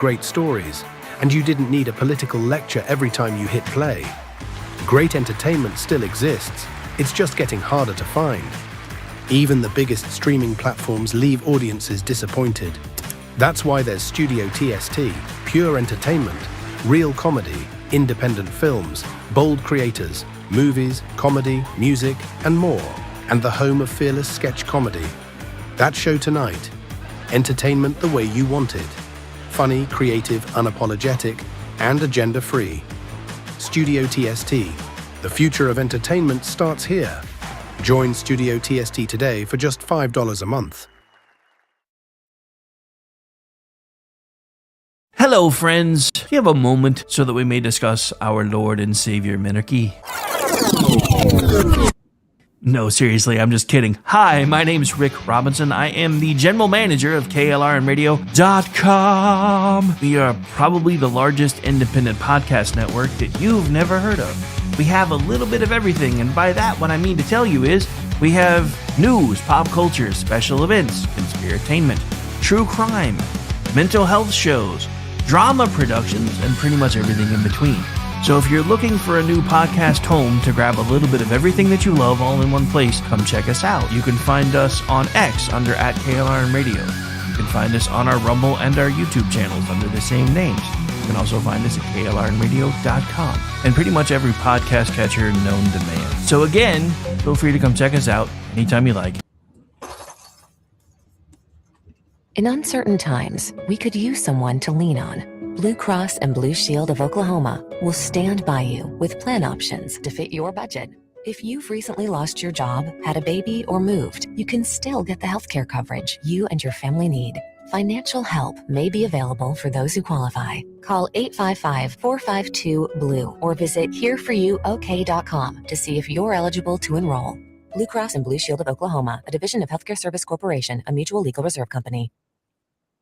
great stories, and you didn't need a political lecture every time you hit play. Great entertainment still exists, it's just getting harder to find. Even the biggest streaming platforms leave audiences disappointed. That's why there's Studio TST, pure entertainment, real comedy, independent films, bold creators, movies, comedy, music, and more, and the home of fearless sketch comedy. That show tonight, entertainment the way you want it. Funny, creative, unapologetic, and agenda-free. Studio TST, the future of entertainment starts here. Join Studio TST today for just $5 a month. Hello, friends. Do you have a moment so that we may discuss our Lord and Savior Minarchy? No, seriously, I'm just kidding. Hi, my name's Rick Robinson. I am the general manager of KLRNradio.com. We are probably the largest independent podcast network that you've never heard of. We have a little bit of everything, and by that, what I mean to tell you is we have news, pop culture, special events, conspiratainment, true crime, mental health shows, drama productions, and pretty much everything in between. So if you're looking for a new podcast home to grab a little bit of everything that you love all in one place, come check us out. You can find us on X under @KLRNradio. You can find us on our Rumble and our YouTube channels under the same names. You can also find us at KLRNradio.com and pretty much every podcast catcher known to man. So again, feel free to come check us out anytime you like. In uncertain times, we could use someone to lean on. Blue Cross and Blue Shield of Oklahoma will stand by you with plan options to fit your budget. If you've recently lost your job, had a baby, or moved, you can still get the healthcare coverage you and your family need. Financial help may be available for those who qualify. Call 855-452-BLUE or visit hereforyouok.com to see if you're eligible to enroll. Blue Cross and Blue Shield of Oklahoma, a division of Healthcare Service Corporation, a mutual legal reserve company.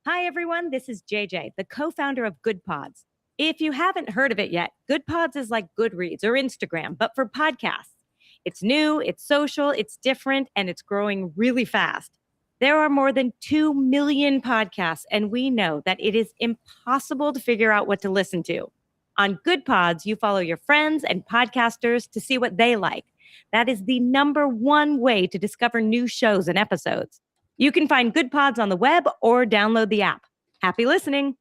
Hi, everyone. This is JJ, the co-founder of Good Pods. If you haven't heard of it yet, Good Pods is like Goodreads or Instagram, but for podcasts. It's new, it's social, it's different, and it's growing really fast. There are more than 2 million podcasts, and we know that it is impossible to figure out what to listen to. On Good Pods, you follow your friends and podcasters to see what they like. That is the #1 way to discover new shows and episodes. You can find Good Pods on the web or download the app. Happy listening.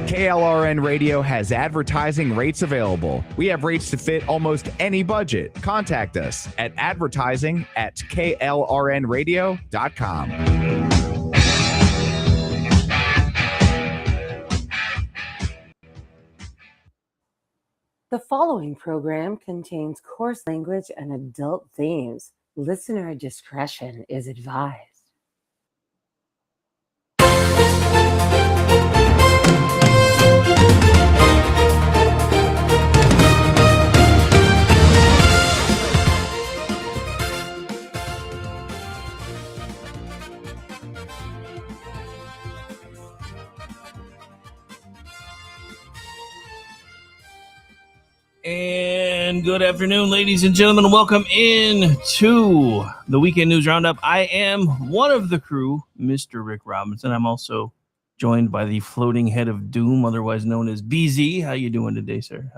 KLRN Radio has advertising rates available. We have rates to fit almost any budget. Contact us at advertising@klrnradio.com. The following program contains coarse language and adult themes. Listener discretion is advised. And good afternoon, ladies and gentlemen. Welcome in to the Weekend News Roundup. I am one of the crew, Mr. Rick Robinson. I'm also joined by the floating head of doom, otherwise known as BZ. How you doing today, sir?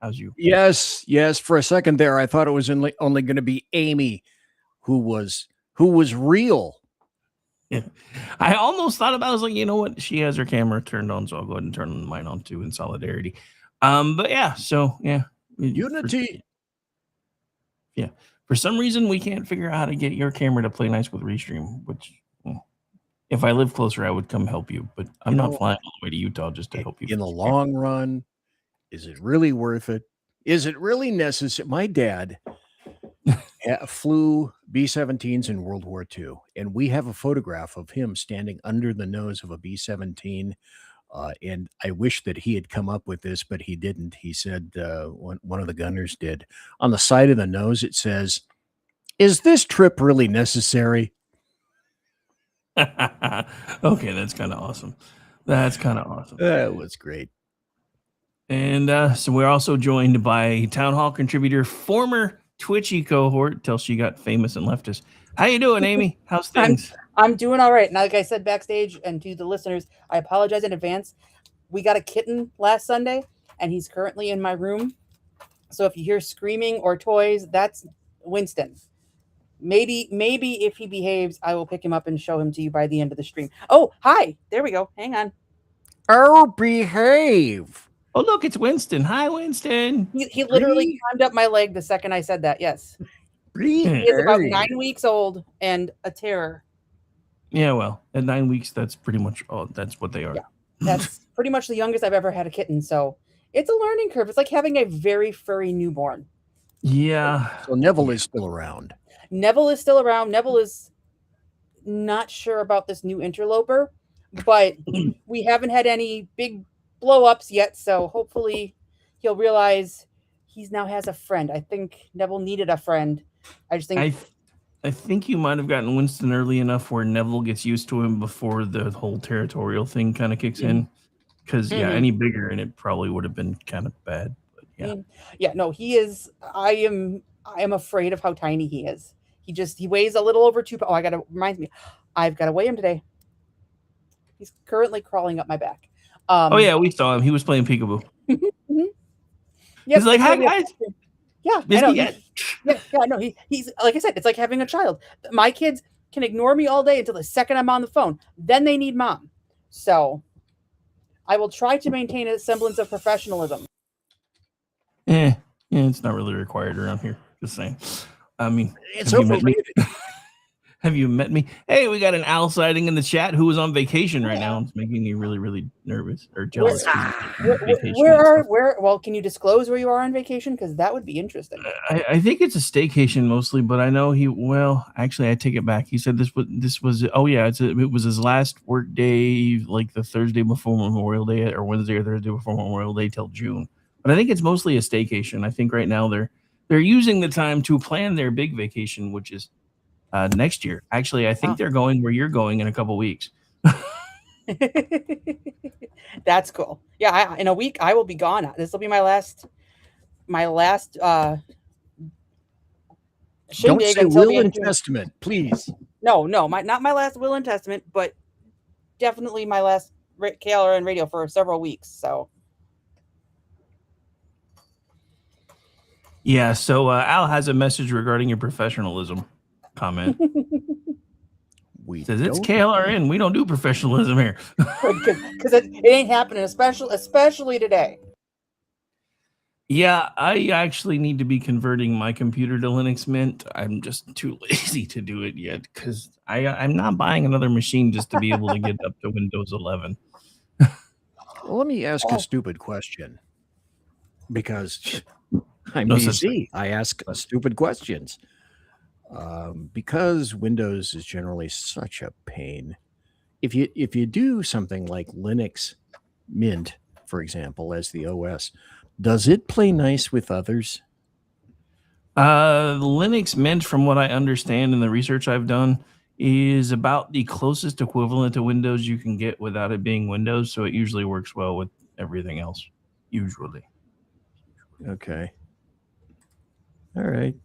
How's you? Yes. For a second there, I thought it was only going to be Amy who was real. Yeah, I almost thought about it. I was like, you know what? She has her camera turned on, so I'll go ahead and turn mine on too in solidarity. But yeah, so yeah. Unity. For some reason, we can't figure out how to get your camera to play nice with Restream, which if I live closer, I would come help you, but I'm not flying all the way to Utah just to help you. In the long run, is it really worth it? Is it really necessary? My dad flew B-17s in World War II, and we have a photograph of him standing under the nose of a B-17. And I wish that he had come up with this, but he didn't. He said, one of the gunners did. On the side of the nose, it says, "Is this trip really necessary?" Okay, that's kind of awesome. That was great. And so we're also joined by Town Hall contributor, former Twitchy cohort, till she got famous and left us. How you doing, Amy? How's things? I'm doing all right. And like I said backstage, and to the listeners, I apologize in advance. We got a kitten last Sunday, and he's currently in my room. So if you hear screaming or toys, that's Winston. Maybe if he behaves, I will pick him up and show him to you by the end of the stream. Oh, hi. There we go. Hang on. Oh, behave. Oh, look, it's Winston. Hi, Winston. He literally climbed up my leg the second I said that. Yes. He is about 9 weeks old and a terror. Yeah, well, at 9 weeks, that's pretty much all. That's what they are. Yeah, that's pretty much the youngest I've ever had a kitten. So it's a learning curve. It's like having a very furry newborn. Yeah. So Neville is still around. Neville is still around. Neville is not sure about this new interloper, but we haven't had any big blow-ups yet. So hopefully he'll realize he now has a friend. I think Neville needed a friend. I just think I think you might have gotten Winston early enough where Neville gets used to him before the whole territorial thing kind of kicks in. Because any bigger and it probably would have been kind of bad. But no, he is. I am afraid of how tiny he is. He weighs a little over 2 pounds. Oh, reminds me, I've got to weigh him today. He's currently crawling up my back. Oh yeah, we saw him. He was playing peekaboo. Mm-hmm. He's like, "Hi guys." Yeah, I know. No, he's like I said, it's like having a child. My kids can ignore me all day until the second I'm on the phone. Then they need mom. So I will try to maintain a semblance of professionalism. Yeah, it's not really required around here. Just saying. I mean, it's overrated. Have you met me? Hey, we got an Al sighting in the chat who is on vacation right now. It's making me really, really nervous or jealous. Well, can you disclose where you are on vacation? Because that would be interesting. I think it's a staycation mostly, but I know actually, I take it back. He said this was. Oh yeah, it was his last work day, like the Thursday before Memorial Day, or Wednesday or Thursday before Memorial Day till June. But I think it's mostly a staycation. I think right now they're using the time to plan their big vacation, which is next year. Actually, I think they're going where you're going in a couple weeks. That's cool. Yeah, in a week I will be gone. This will be my last. Don't say will and testament, please. No, not my last will and testament, but definitely my last KLRN radio for several weeks. So. Yeah. So Al has a message regarding your professionalism. Comment. Says it's KLRN. We don't do professionalism here. Because it ain't happening, especially today. Yeah, I actually need to be converting my computer to Linux Mint. I'm just too lazy to do it yet because I'm not buying another machine just to be able to get up to Windows 11. Well, let me ask a stupid question because I'm easy. I ask stupid questions. Because Windows is generally such a pain. If you do something like Linux Mint, for example, as the OS, does it play nice with others? Linux Mint, from what I understand in the research I've done, is about the closest equivalent to Windows you can get without it being Windows. So it usually works well with everything else. Usually. Okay. All right.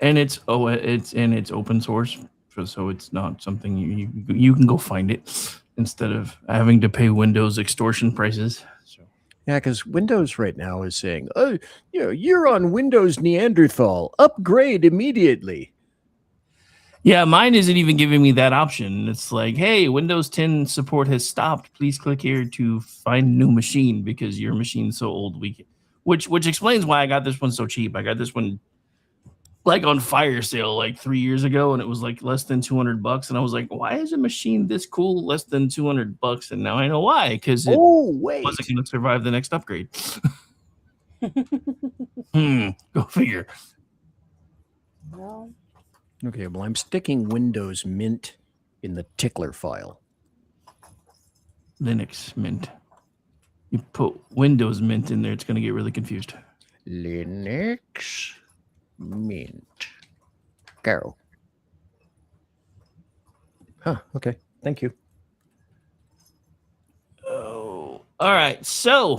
And it's open source, so it's not something you can go find it instead of having to pay Windows extortion prices. So. Yeah, because Windows right now is saying, "Oh, you're on Windows Neanderthal. Upgrade immediately." Yeah, mine isn't even giving me that option. It's like, "Hey, Windows 10 support has stopped. Please click here to find a new machine because your machine's so old." Which explains why I got this one so cheap. I got this one like on fire sale like 3 years ago, and it was like less than $200, and I was like, why is a machine this cool less than $200? And now I know why, because it wasn't going to survive the next upgrade. Go figure. No. Okay, well, I'm sticking Windows Mint in the tickler file. Linux Mint. You put Windows Mint in there, it's going to get really confused. Linux Mint. Go. Huh, okay. Thank you. Oh, all right. So,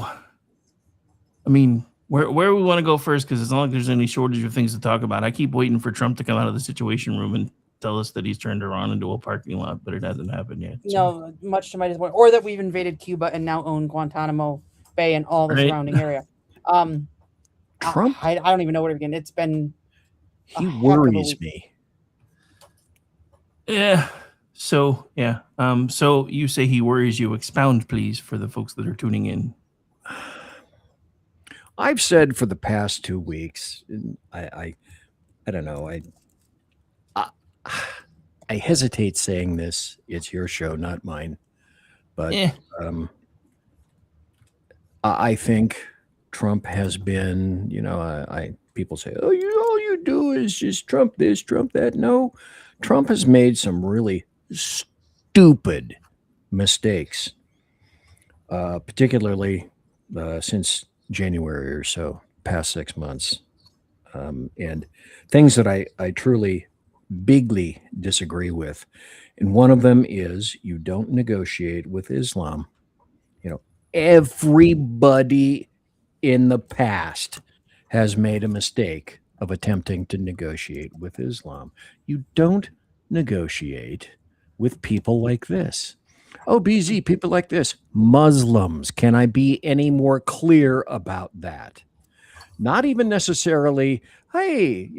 I mean, where we want to go first, because it's not like there's any shortage of things to talk about. I keep waiting for Trump to come out of the Situation Room and tell us that he's turned Iran into a parking lot, but it hasn't happened yet. No, much to my disappointment. Or that we've invaded Cuba and now own Guantanamo Bay and all the Right. surrounding area. Trump, I don't even know where to begin. It's been a he heck of a worries week. me. Yeah. So yeah. So you say he worries you. Expound, please, for the folks that are tuning in. I've said for the past 2 weeks, and I don't know. I hesitate saying this. It's your show, not mine. But Yeah. I think Trump has been, people say, oh, all you do is just Trump this, Trump that. No, Trump has made some really stupid mistakes, particularly since January or so, past 6 months. And things that I truly bigly disagree with. And one of them is you don't negotiate with Islam. Everybody in the past has made a mistake of attempting to negotiate with Islam. You don't negotiate with people like this. Oh, BZ, people like this. Muslims. Can I be any more clear about that? Not even necessarily, hey,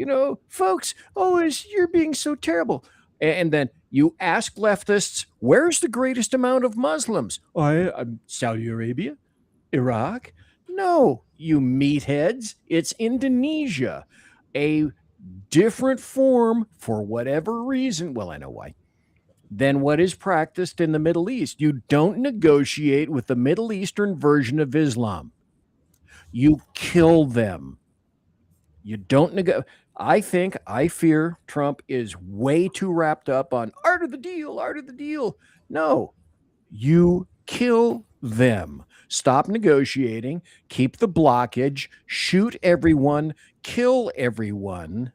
folks, you're being so terrible. And then you ask leftists, where's the greatest amount of Muslims? I'm Saudi Arabia, Iraq. No, you meatheads, it's Indonesia. A different form, for whatever reason, well, I know why, than what is practiced in the Middle East. You don't negotiate with the Middle Eastern version of Islam. You kill them. You don't negotiate. I fear Trump is way too wrapped up on art of the deal. No, you kill them. Stop negotiating, keep the blockage, shoot everyone, kill everyone,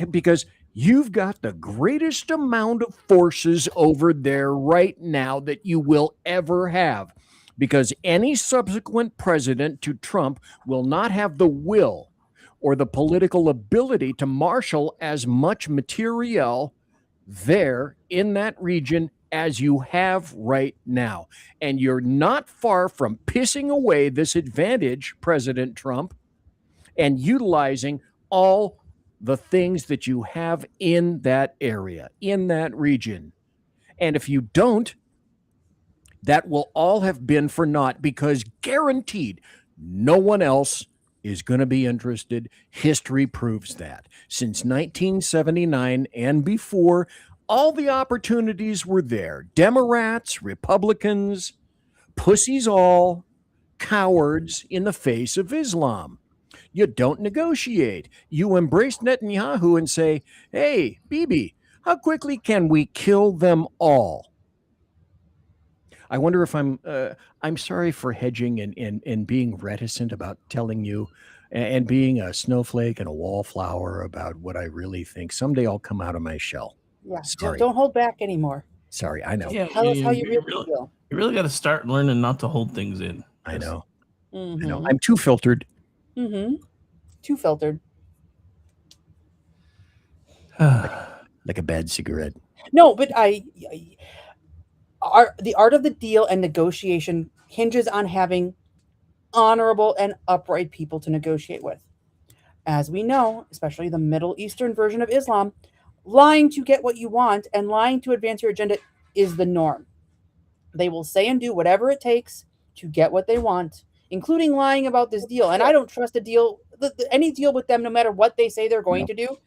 because you've got the greatest amount of forces over there right now that you will ever have, because any subsequent president to Trump will not have the will or the political ability to marshal as much materiel there in that region as you have right now. And you're not far from pissing away this advantage, President Trump, and utilizing all the things that you have in that area, in that region. And if you don't, that will all have been for naught, because guaranteed no one else is going to be interested. History proves that. Since 1979 and before, all the opportunities were there. Democrats, Republicans, pussies all, cowards in the face of Islam. You don't negotiate. You embrace Netanyahu and say, hey, Bibi, how quickly can we kill them all? I wonder if I'm sorry for hedging and being reticent about telling you and being a snowflake and a wallflower about what I really think. Someday I'll come out of my shell. Yeah, Sorry. don't hold back anymore. Sorry, I know. Yeah, Tell us how you really feel. You really got to start learning not to hold things in. I know. Mm-hmm. I know. I'm too filtered. Mm-hmm. Too filtered. Like a bad cigarette. No, but the art of the deal and negotiation hinges on having honorable and upright people to negotiate with. As we know, especially the Middle Eastern version of Islam, lying to get what you want and lying to advance your agenda is the norm. They will say and do whatever it takes to get what they want, including lying about this deal. And I don't trust a deal, any deal with them, no matter what they say they're going to do,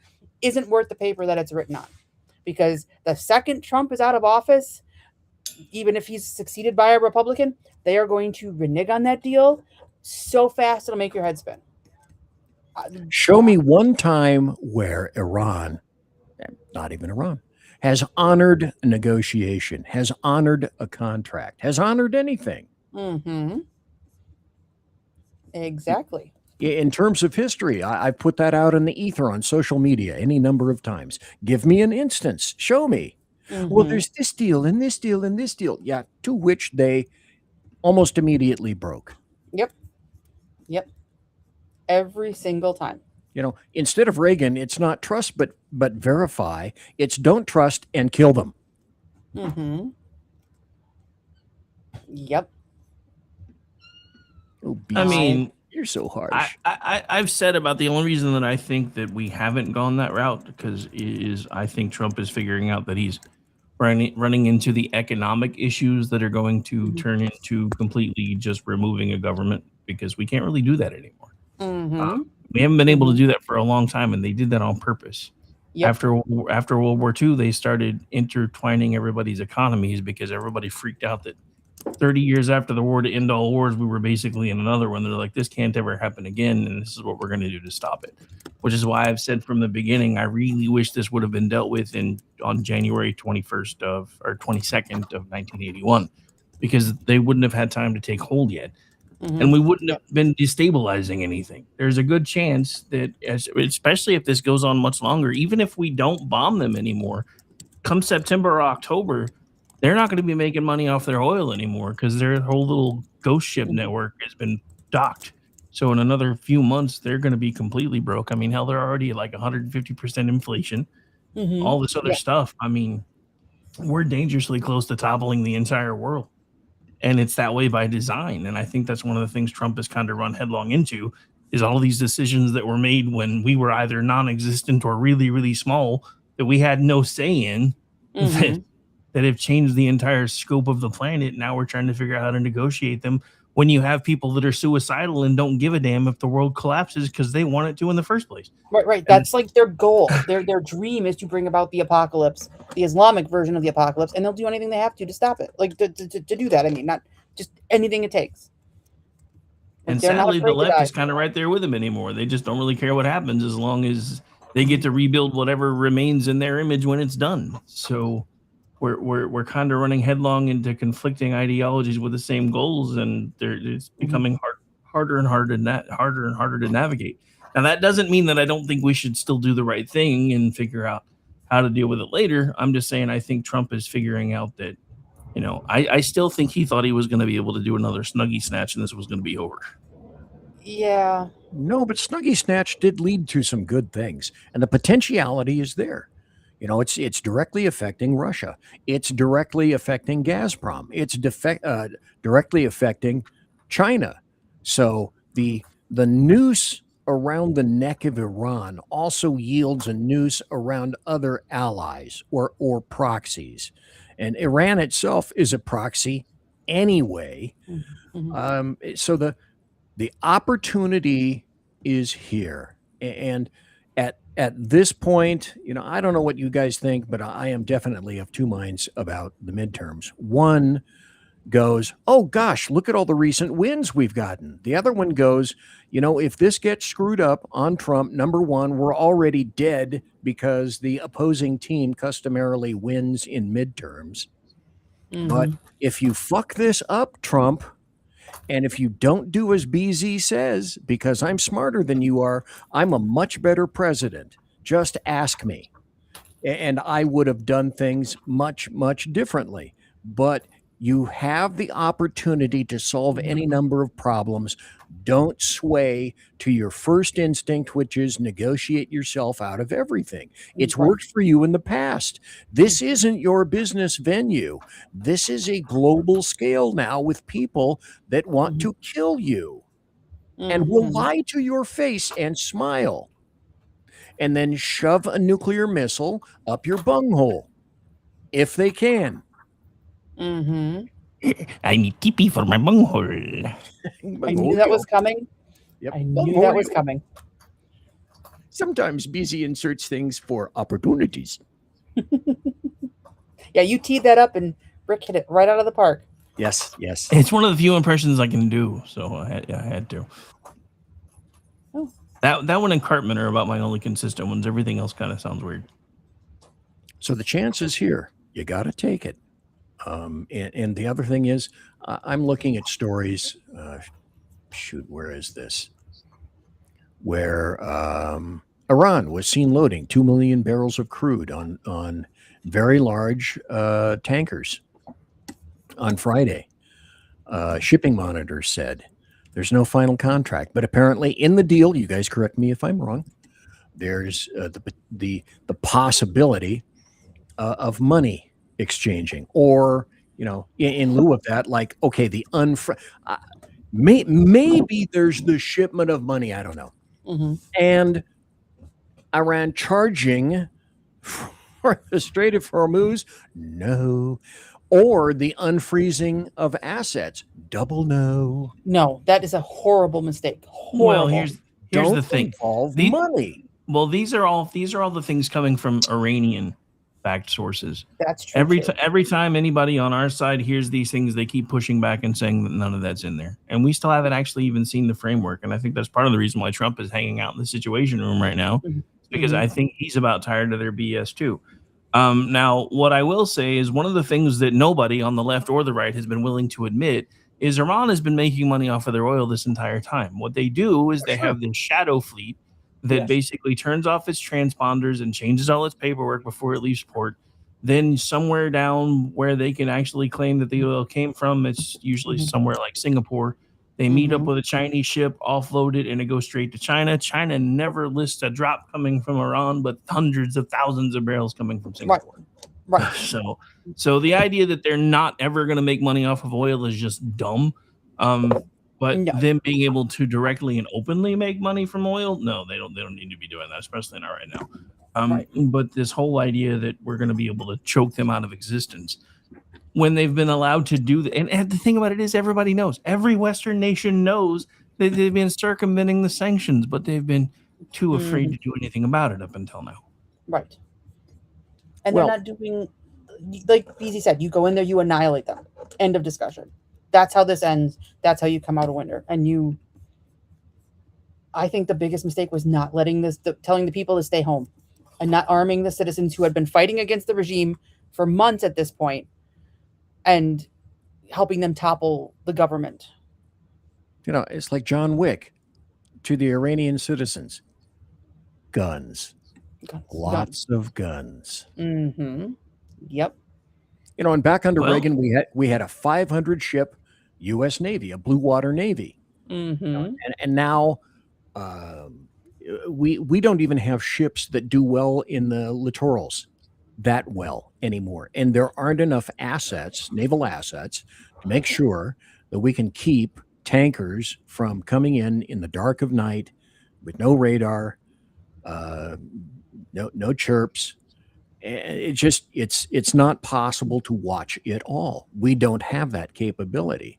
isn't worth the paper that it's written on. Because the second Trump is out of office, even if he's succeeded by a Republican, they are going to renege on that deal so fast it'll make your head spin. Show me one time where Iran, not even Iran, has honored a negotiation, has honored a contract, has honored anything. Mm-hmm. Exactly. In terms of history, I've put that out in the ether on social media any number of times. Give me an instance. Show me. Mm-hmm. Well, there's this deal and this deal and this deal. Yeah, to which they almost immediately broke. Yep. Every single time. Instead of Reagan, it's not trust but verify. It's don't trust and kill them. Mm-hmm. Yep. Oh, I mean, you're so harsh. I've said about the only reason that I think that we haven't gone that route because is I think Trump is figuring out that he's running into the economic issues that are going to turn into completely just removing a government because we can't really do that anymore. Mm-hmm. We haven't been able to do that for a long time, and they did that on purpose. Yep. After World War II, they started intertwining everybody's economies because everybody freaked out that 30 years after the war to end all wars, we were basically in another one. They're like, this can't ever happen again, and this is what we're going to do to stop it. Which is why I've said from the beginning, I really wish this would have been dealt with on January 22nd of 1981, because they wouldn't have had time to take hold yet. And we wouldn't have been destabilizing anything. There's a good chance that, especially if this goes on much longer, even if we don't bomb them anymore, come September or October, they're not going to be making money off their oil anymore because their whole little ghost ship network has been docked. So in another few months, they're going to be completely broke. I mean, hell, they're already at like 150% inflation, all this other stuff. I mean, we're dangerously close to toppling the entire world. And it's that way by design. And I think that's one of the things Trump has kind of run headlong into is all these decisions that were made when we were either non-existent or really, really small that we had no say in that have changed the entire scope of the planet. Now we're trying to figure out how to negotiate them when you have people that are suicidal and don't give a damn if the world collapses because they want it to in the first place. Right. That's like their goal. Their dream is to bring about the apocalypse, the Islamic version of the apocalypse, and they'll do anything they have to stop it. Like to do that. I mean, not just anything it takes. And sadly, the left is kind of right there with them anymore. They just don't really care what happens as long as they get to rebuild whatever remains in their image when it's done. So we're kind of running headlong into conflicting ideologies with the same goals, and it's becoming harder and harder to navigate. Now, that doesn't mean that I don't think we should still do the right thing and figure out how to deal with it later. I'm just saying I think Trump is figuring out that, I still think he thought he was going to be able to do another Snuggie Snatch and this was going to be over. Yeah. No, but Snuggie Snatch did lead to some good things, and the potentiality is there. It's directly affecting Russia. It's directly affecting Gazprom. It's directly affecting China. So the noose around the neck of Iran also yields a noose around other allies or proxies. And Iran itself is a proxy anyway. So the opportunity is here. And at this point, I don't know what you guys think, but I am definitely of two minds about the midterms. One goes, oh gosh, look at all the recent wins we've gotten. The other one goes, if this gets screwed up on Trump, number one, we're already dead because the opposing team customarily wins in midterms. But if you fuck this up, Trump, and if you don't do as BZ says, because I'm smarter than you are, I'm a much better president. Just ask me. And I would have done things much, much differently. But you have the opportunity to solve any number of problems. Don't sway to your first instinct, which is negotiate yourself out of everything. It's worked for you in the past. This isn't your business venue. This is a global scale now with people that want to kill you and will lie to your face and smile and then shove a nuclear missile up your bunghole if they can. I need TP for my bunghole. I knew that was coming. Yep. I knew that was coming. Sometimes BZ inserts things for opportunities. Yeah, you teed that up and Rick hit it right out of the park. Yes. It's one of the few impressions I can do, so I had to. Oh. That one and Cartman are about my only consistent ones. Everything else kind of sounds weird. So the chance is here. You got to take it. And the other thing is, I'm looking at stories. Where is this? Where Iran was seen loading 2 million barrels of crude on very large tankers on Friday. Shipping Monitor said there's no final contract, but apparently in the deal, you guys correct me if I'm wrong, There's the possibility of money exchanging, or in lieu of that, like, okay, maybe there's the shipment of money. I don't know. Mhm. And Iran charging for the Strait of Hormuz? No. Or the unfreezing of assets? Double no. No, that is a horrible mistake. Horrible. Well, here's Don't the thing. involve The- money. Well, these are all the things coming from Iranian backed sources. That's true. Every time anybody on our side hears these things, they keep pushing back and saying that none of that's in there. And we still haven't actually even seen the framework. And I think that's part of the reason why Trump is hanging out in the Situation Room right now, because I think he's about tired of their BS too. Now, what I will say is one of the things that nobody on the left or the right has been willing to admit is Iran has been making money off of their oil this entire time. What they do is they have this shadow fleet that basically turns off its transponders and changes all its paperwork before it leaves port. Then somewhere down where they can actually claim that the oil came from, it's usually somewhere like Singapore. They meet up with a Chinese ship, offload it, and it goes straight to China. China never lists a drop coming from Iran, but hundreds of thousands of barrels coming from Singapore. Right. So the idea that they're not ever going to make money off of oil is just dumb. But them being able to directly and openly make money from oil, no, they don't need to be doing that, especially not right now. But this whole idea that we're going to be able to choke them out of existence when they've been allowed to do that. And the thing about it is everybody knows. Every Western nation knows that they've been circumventing the sanctions, but they've been too afraid to do anything about it up until now. Right. And they're not doing, like BZ said, you go in there, you annihilate them. End of discussion. That's how this ends. That's how you come out a winner. And I think the biggest mistake was not telling the people to stay home and not arming the citizens who had been fighting against the regime for months at this point and helping them topple the government. It's like John Wick to the Iranian citizens. Guns. Lots of guns. Mm-hmm. Yep. And back under Reagan, we had a 500 ship U.S. Navy, a blue water Navy. Mm-hmm. And now we don't even have ships that do well in the littorals that well anymore. And there aren't enough naval assets, to make sure that we can keep tankers from coming in the dark of night with no radar, no chirps. It's not possible to watch it all. We don't have that capability.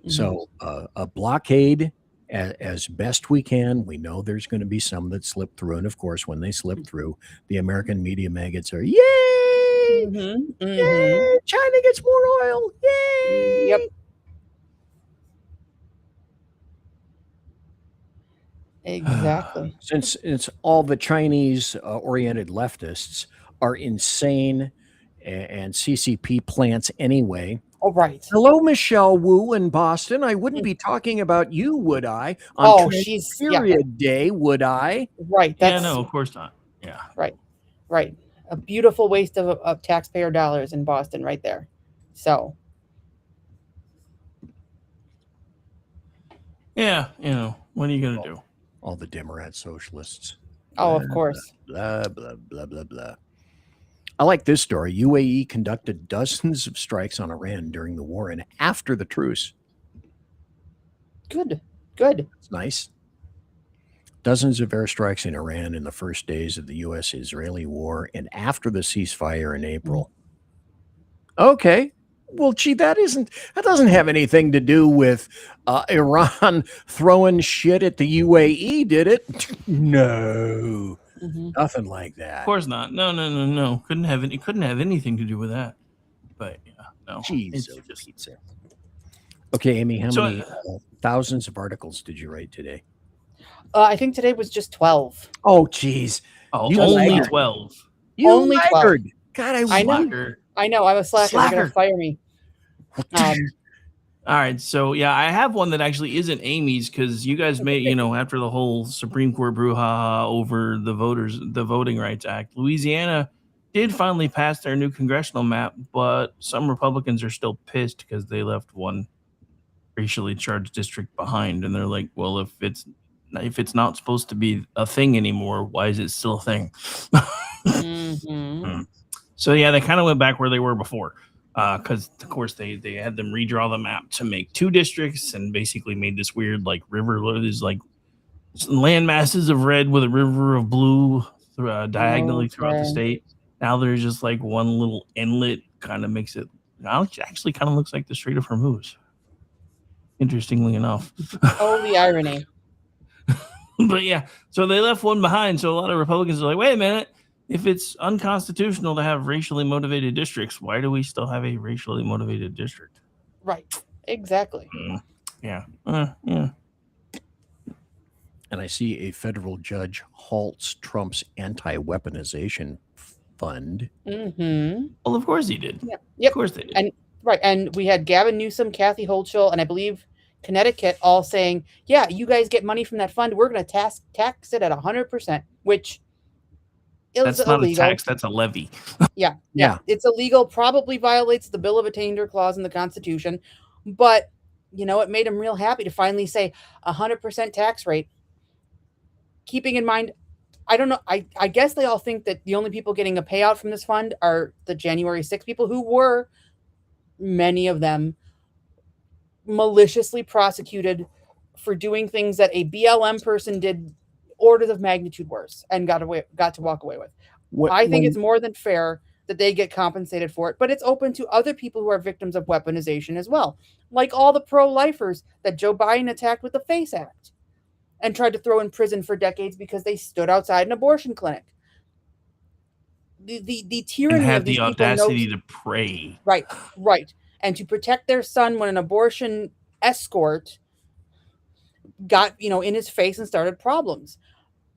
So a blockade as best we can. We know there's going to be some that slip through. And of course, when they slip through, the American media maggots are, yay! Yay! China gets more oil. Yay! Yep. Exactly. Since it's all the Chinese oriented leftists are insane and CCP plants anyway. Oh, right. Hello, Michelle Wu in Boston. I wouldn't be talking about you, would I? On period day, would I? Right. No, of course not. Yeah. Right. A beautiful waste of taxpayer dollars in Boston right there. So. Yeah. What are you going to do? All the Democrat socialists. Oh, of course. Blah, blah, blah, blah, blah. I like this story. UAE conducted dozens of strikes on Iran during the war and after the truce. Good. It's nice. Dozens of airstrikes in Iran in the first days of the U.S.-Israeli war and after the ceasefire in April. Okay. Well, gee, that doesn't have anything to do with Iran throwing shit at the UAE, did it? No. Nothing like that. Of course not. No. Couldn't have anything to do with that. But no. Jeez, pizza. Okay, Amy, how many thousands of articles did you write today? I think today was just 12. Oh, geez. Only 12. You only 12. God, I know. I was slacker. They're going to fire me. All right, so I have one that actually isn't Amy's because you guys made, after the whole Supreme Court brouhaha over the Voting Rights Act, Louisiana did finally pass their new congressional map, but some Republicans are still pissed because they left one racially charged district behind, and they're like, well, if it's If it's not supposed to be a thing anymore, why is it still a thing? So yeah, they kind of went back where they were before, because of course they had them redraw the map to make 2 districts and basically made this weird like river. There's like land masses of red with a river of blue diagonally throughout the state. Now there's just like one little inlet, kind of makes it. Actually, kind of looks like the Strait of Hormuz. Interestingly enough. Oh, the irony. But yeah, so they left one behind. So a lot of Republicans are like, wait a minute. If it's unconstitutional to have racially motivated districts, why do we still have a racially motivated district? Right. Exactly. Yeah. And I see a federal judge halts Trump's anti-weaponization fund. Well, of course he did. Yep. Of course they did. And we had Gavin Newsom, Kathy Hochul, and I believe Connecticut all saying, yeah, you guys get money from that fund. We're going to tax it at 100%, which that's is not illegal. A tax, that's a levy. Yeah. It's illegal, probably violates the Bill of Attainder clause in the Constitution. But, it made him real happy to finally say 100% tax rate. Keeping in mind, I don't know, I guess they all think that the only people getting a payout from this fund are the January 6th people who were, many of them, maliciously prosecuted for doing things that a BLM person did orders of magnitude worse and got to walk away with. I think it's more than fair that they get compensated for it, but it's open to other people who are victims of weaponization as well, like all the pro-lifers that Joe Biden attacked with the FACE Act and tried to throw in prison for decades because they stood outside an abortion clinic. The tyranny and of have these the audacity to pray. Right. And to protect their son when an abortion escort got, in his face and started problems.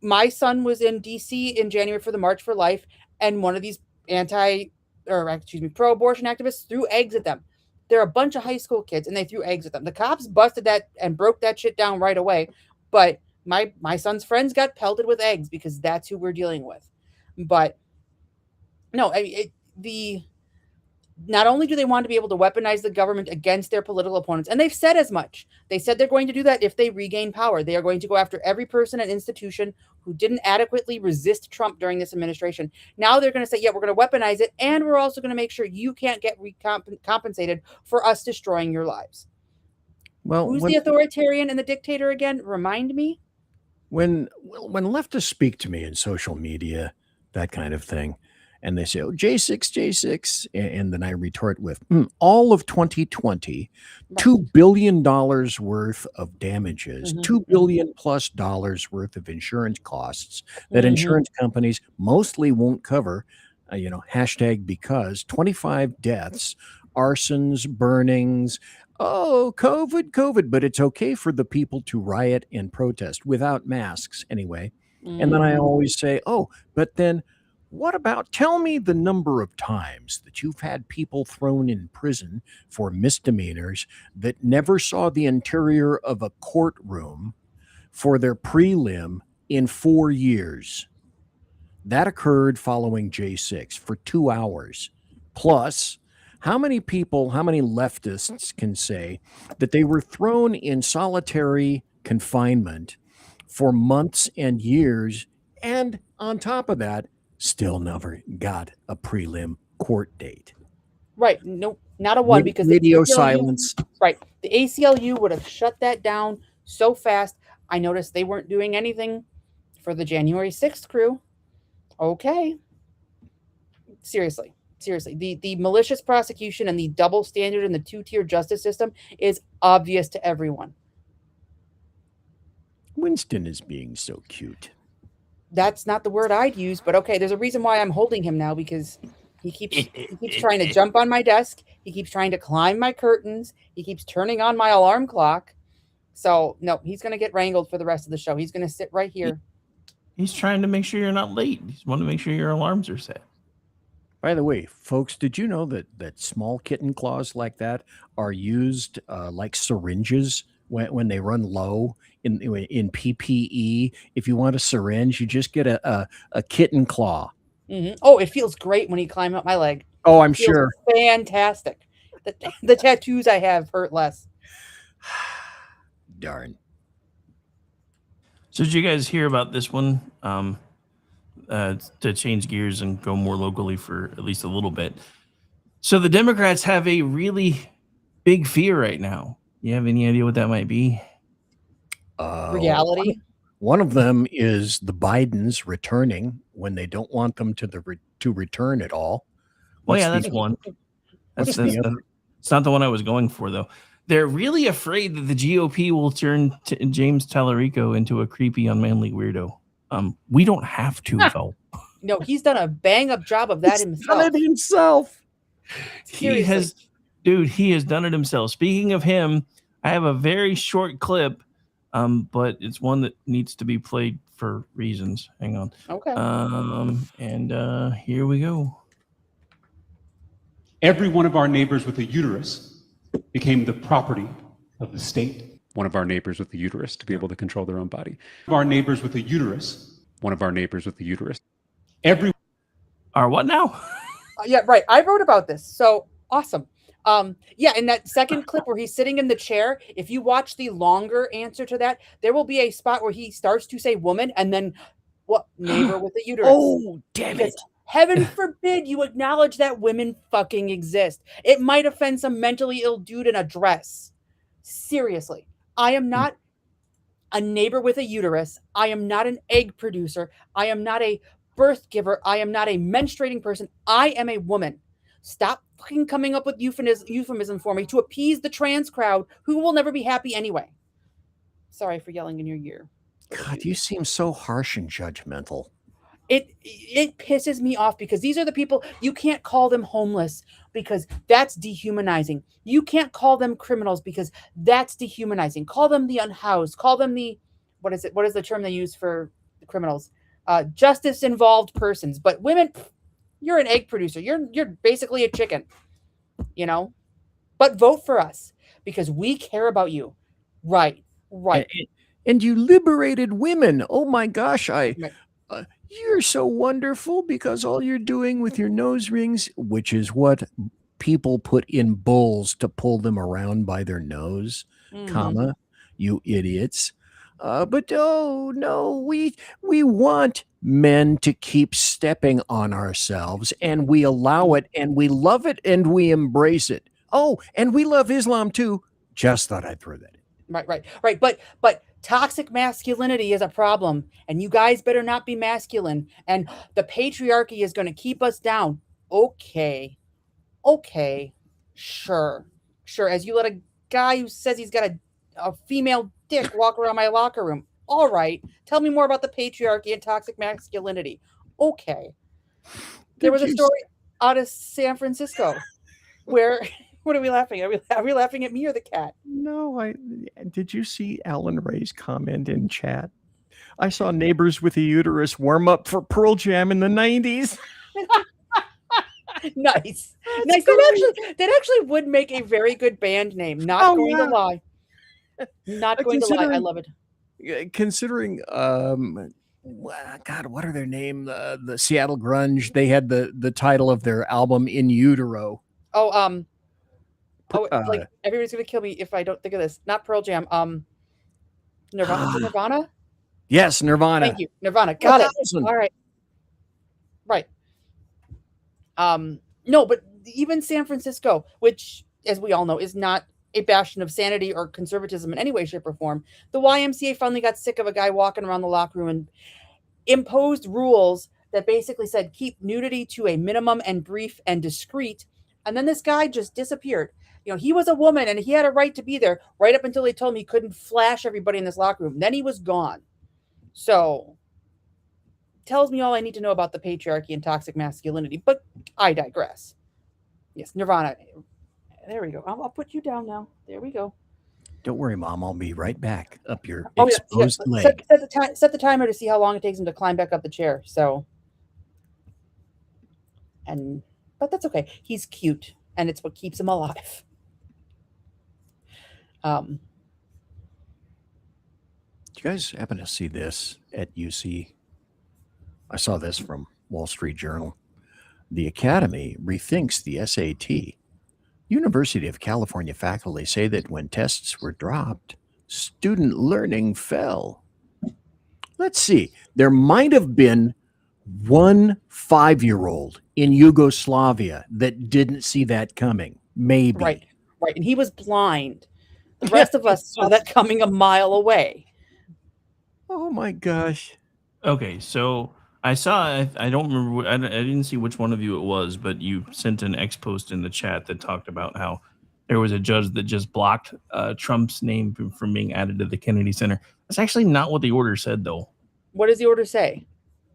My son was in DC in January for the March for Life, and one of these pro-abortion activists threw eggs at them. They're a bunch of high school kids, and they threw eggs at them. The cops busted that and broke that shit down right away. But my son's friends got pelted with eggs because that's who we're dealing with. But no, not only do they want to be able to weaponize the government against their political opponents, and they've said as much. They said they're going to do that if they regain power. They are going to go after every person and institution who didn't adequately resist Trump during this administration. Now they're going to say, yeah, we're going to weaponize it, and we're also going to make sure you can't get compensated for us destroying your lives. Well, who's the authoritarian and the dictator again? Remind me. When leftists speak to me in social media, that kind of thing, and they say, oh, J6, and then I retort with, all of 2020, $2 billion worth of damages, $2 billion plus worth of insurance costs that insurance companies mostly won't cover, because 25 deaths, arsons, burnings, COVID, but it's okay for the people to riot and protest without masks anyway. And then I always say, but then what about, tell me the number of times that you've had people thrown in prison for misdemeanors that never saw the interior of a courtroom for their prelim in 4 years. That occurred following J6 for 2 hours. Plus, how many leftists can say that they were thrown in solitary confinement for months and years, and on top of that, still never got a prelim court date? Right. No, not a one, because radio silence. Right. The ACLU would have shut that down so fast. I noticed they weren't doing anything for the January 6th crew. Okay. Seriously. The malicious prosecution and the double standard and the two-tier justice system is obvious to everyone. Winston is being so cute. That's not the word I'd use, but okay, there's a reason why I'm holding him now, because he keeps trying to jump on my desk. He keeps trying to climb my curtains. He keeps turning on my alarm clock. So, no, he's going to get wrangled for the rest of the show. He's going to sit right here. He's trying to make sure you're not late. He's want to make sure your alarms are set. By the way, folks, did you know that small kitten claws like that are used like syringes when they run low in PPE? If you want a syringe, you just get a kitten claw. Oh, it feels great when he climbs up my leg. Oh, I'm sure. Fantastic. The tattoos I have hurt less. Darn. So did you guys hear about this one? To change gears and go more locally for at least a little bit. So the Democrats have a really big fear right now. You have any idea what that might be? Reality. One of them is the Bidens returning when they don't want them to return at all. Well, What's yeah, the that's other- one. What's the other? It's not the one I was going for, though. They're really afraid that the GOP will turn James Tallarico into a creepy, unmanly weirdo. We don't have to, though. No, he's done a bang up job of that himself. He has done it himself. Speaking of him, I have a very short clip, but it's one that needs to be played for reasons. Hang on. Okay. And here we go. Every one of our neighbors with a uterus became the property of the state. One of our neighbors with a uterus to be able to control their own body. One of our neighbors with a uterus. One of our neighbors with a uterus. Every Our what now? Yeah, right. I wrote about this. So awesome. Yeah, in that second clip where he's sitting in the chair, if you watch the longer answer to that, there will be a spot where he starts to say woman and then what neighbor with a uterus. Oh, damn it. Heaven forbid you acknowledge that women fucking exist. It might offend some mentally ill dude in a dress. Seriously. I am not a neighbor with a uterus. I am not an egg producer. I am not a birth giver. I am not a menstruating person. I am a woman. Stop fucking coming up with euphemism for me to appease the trans crowd who will never be happy anyway. Sorry for yelling in your ear. God, you seem so harsh and judgmental. It pisses me off because these are the people, you can't call them homeless because that's dehumanizing. You can't call them criminals because that's dehumanizing. Call them the unhoused. Call them the, what is the term they use for the criminals? Justice involved persons. But women, you're an egg producer. You're basically a chicken, you know? But vote for us because we care about you. Right. And you liberated women. Oh my gosh, you're so wonderful because all you're doing with your nose rings, which is what people put in bulls to pull them around by their nose, comma, you idiots. But oh no, we want men to keep stepping on ourselves, and we allow it, and we love it, and we embrace it. Oh, and we love Islam too. Just thought I'd throw that in. Right. But toxic masculinity is a problem, and you guys better not be masculine. And the patriarchy is going to keep us down. Okay, sure. As you let a guy who says he's got a female dick walk around my locker room. All right, tell me more about the patriarchy and toxic masculinity. Okay, there was a story out of San Francisco where. What are we laughing at? Are we laughing at me or the cat? No, did you see Alan Ray's comment in chat? I saw neighbors with a uterus warm up for Pearl Jam in the 90s. Nice. That actually would make a very good band name. Not going to lie. I love it. Considering God, what are their name? The Seattle Grunge. They had the title of their album In Utero. Like everybody's gonna kill me if I don't think of this. Not Pearl Jam. Nirvana? Yes, Nirvana. Thank you. Nirvana. Got it. All right. Right. No, but even San Francisco, which, as we all know, is not a bastion of sanity or conservatism in any way, shape, or form, the YMCA finally got sick of a guy walking around the locker room and imposed rules that basically said keep nudity to a minimum and brief and discreet. And then this guy just disappeared. You know, he was a woman and he had a right to be there right up until they told him he couldn't flash everybody in this locker room. Then he was gone. So tells me all I need to know about the patriarchy and toxic masculinity, but I digress. Yes, Nirvana. There we go. I'll put you down now. There we go. Don't worry, Mom. I'll be right back up your Yeah. exposed leg. Set the timer to see how long it takes him to climb back up the chair. So, but that's okay. He's cute, and it's what keeps him alive. Do you guys happen to see this at UC? I saw this from Wall Street Journal. The Academy rethinks the SAT. University of California faculty say that when tests were dropped, student learning fell. let's see. There might have been one 5-year-old in Yugoslavia that didn't see that coming. Maybe. Right. And he was blind. The rest of us saw that coming a mile away. Oh my gosh. Okay, so I saw. I don't remember. I didn't see which one of you it was, but you sent an X post in the chat that talked about how there was a judge that just blocked Trump's name from being added to the Kennedy Center. That's actually not what the order said, though. What does the order say?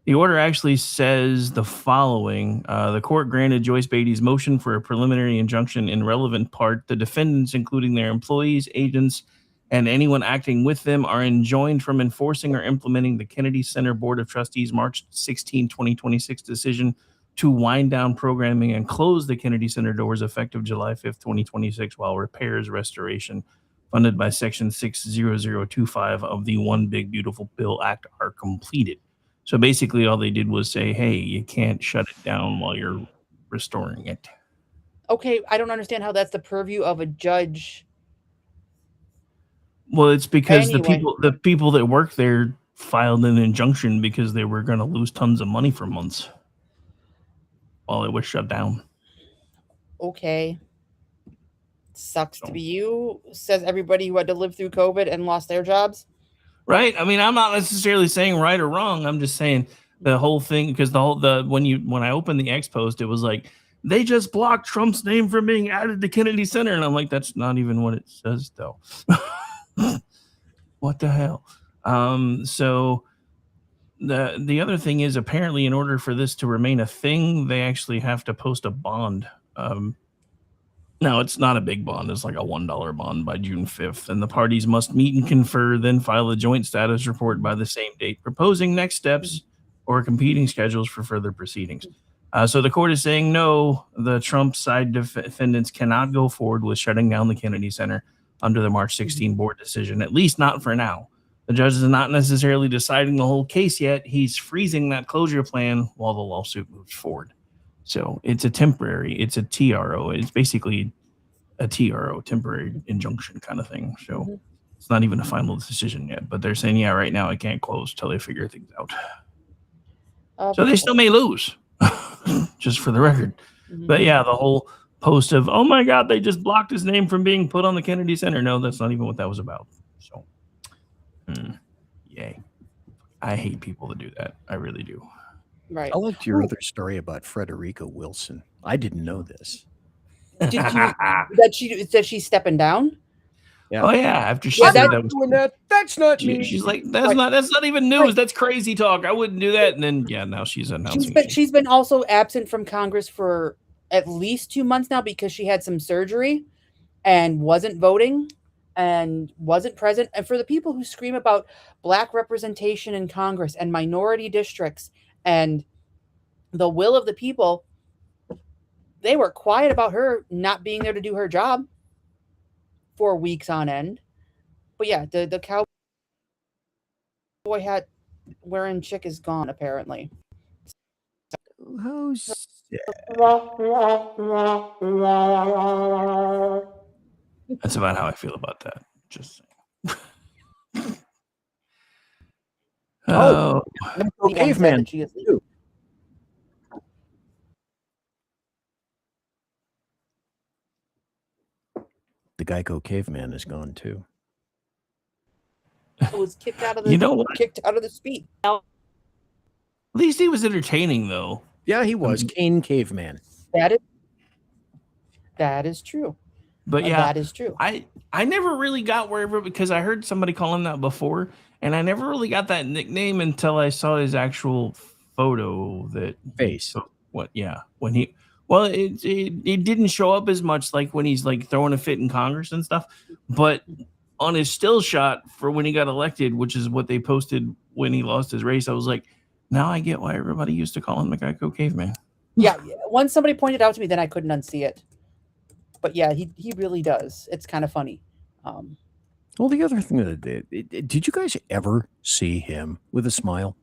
The order actually says the following. The court granted Joyce Beatty's motion for a preliminary injunction in relevant part. The defendants, including their employees, agents, and anyone acting with them, are enjoined from enforcing or implementing the Kennedy Center Board of Trustees March 16, 2026 decision to wind down programming and close the Kennedy Center doors effective July 5th, 2026, while repairs restoration funded by Section 60025 of the One Big Beautiful Bill Act are completed. So basically all they did was say, hey, you can't shut it down while you're restoring it. Okay, I don't understand how that's the purview of a judge. Well, it's because Anyway. the people that work there filed an injunction because they were going to lose tons of money for months while it was shut down. Okay. Sucks to be you, says everybody who had to live through COVID and lost their jobs. Right? I mean, I'm not necessarily saying right or wrong. I'm just saying the whole thing, because when I opened the X post, it was like, they just blocked Trump's name from being added to Kennedy Center. And I'm like, that's not even what it says, though. What the hell? So the other thing is, apparently in order for this to remain a thing, they actually have to post a bond. Now, it's not a big bond. It's like a $1 bond by June 5th. And the parties must meet and confer, then file a joint status report by the same date, proposing next steps or competing schedules for further proceedings. So the court is saying, no, the Trump side defendants cannot go forward with shutting down the Kennedy Center under the March 16 board decision, at least not for now. The judge is not necessarily deciding the whole case yet. He's freezing that closure plan while the lawsuit moves forward. So it's a TRO. It's basically a TRO, temporary injunction kind of thing. So it's not even a final decision yet, but they're saying, yeah, right now it can't close till they figure things out. So they still may lose, just for the record. But yeah, the whole post of, oh my God, they just blocked his name from being put on the Kennedy Center. No, that's not even what that was about. So, yay. I hate people that do that. I really do. Right. I liked your other story about Frederica Wilson. I didn't know this. Did you that she's stepping down? Yeah. Oh yeah, after she Yeah, said that- that was, Doing that. That's not me. she's like, that's not even news. That's crazy talk. I wouldn't do that. And then now she's announcing. She's been also absent from Congress for at least 2 months now because she had some surgery and wasn't voting and wasn't present. And for the people who scream about Black representation in Congress and minority districts and the will of the people, they were quiet about her not being there to do her job for weeks on end. But yeah, the cowboy hat wearing chick is gone, apparently. How sad. That's about how I feel about that. Just saying. Oh. The one said Caveman. that she is- The Geico caveman is gone too. was kicked out of the You know what? kicked out of the speed. At least he was entertaining, though. Yeah, he was. Kane Caveman. That is true. But yeah, that is true. I never really got wherever, because I heard somebody call him that before, and I never really got that nickname until I saw his actual photo. That Face. So what? Yeah, when he. Well, it didn't show up as much like when he's like throwing a fit in Congress and stuff, but on his still shot for when he got elected, which is what they posted when he lost his race, I was like, now I get why everybody used to call him the Geico Caveman. Yeah, once somebody pointed out to me, then I couldn't unsee it. But yeah, he really does. It's kind of funny. Well, the other thing that did you guys ever see him with a smile?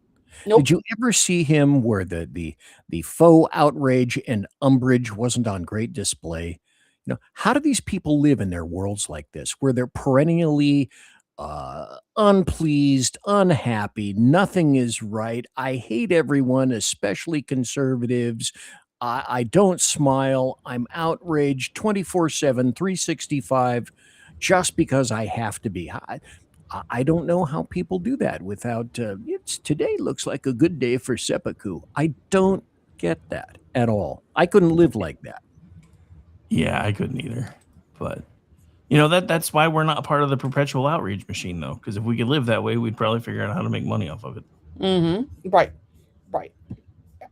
Nope. Did you ever see him where the faux outrage and umbrage wasn't on great display? You know, how do these people live in their worlds like this, where they're perennially unpleased, unhappy. Nothing is right. I hate everyone, especially conservatives. I don't smile. I'm outraged 24/7, 365, just because I have to be. I don't know how people do that without. Today looks like a good day for seppuku. I don't get that at all. I couldn't live like that. Yeah, I couldn't either. But that's why we're not part of the perpetual outrage machine, though. Because if we could live that way, we'd probably figure out how to make money off of it. Mm-hmm. Right.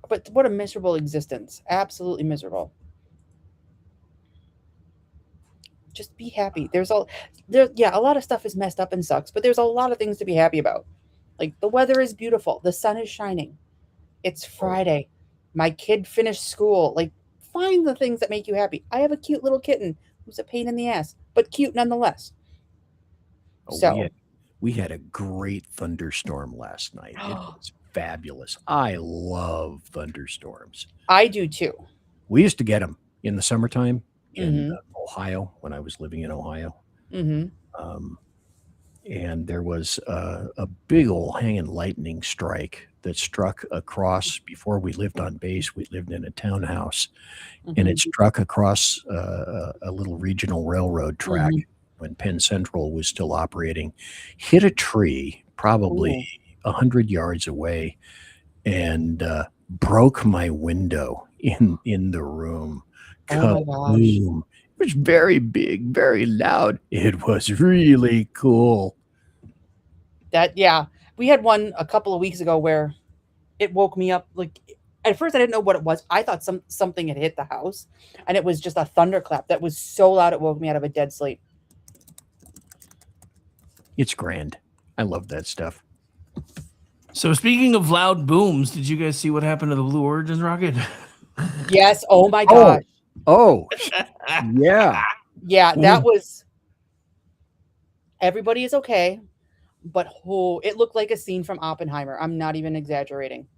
But what a miserable existence. Absolutely miserable. Just be happy. A lot of stuff is messed up and sucks, but there's a lot of things to be happy about. Like, the weather is beautiful. The sun is shining. It's Friday. My kid finished school. Like, find the things that make you happy. I have a cute little kitten who's a pain in the ass, but cute nonetheless. We had a great thunderstorm last night. It was fabulous. I love thunderstorms. I do too. We used to get them in the summertime in Ohio when I was living in Ohio. Mm-hmm. And there was a big old hanging lightning strike that struck across. Before we lived on base, we lived in a townhouse, and it struck across a little regional railroad track when Penn Central was still operating, hit a tree probably 100 yards away, and broke my window in the room. Oh my gosh. Kaboom. It was very big, very loud. It was really cool. We had one a couple of weeks ago where it woke me up. Like, at first I didn't know what it was. I thought something had hit the house, and it was just a thunderclap that was so loud it woke me out of a dead sleep. It's grand. I love that stuff. So speaking of loud booms, did you guys see what happened to the Blue Origin rocket? Yes. Oh my gosh. Oh, yeah. Yeah, that was. Everybody is okay, but it looked like a scene from Oppenheimer. I'm not even exaggerating.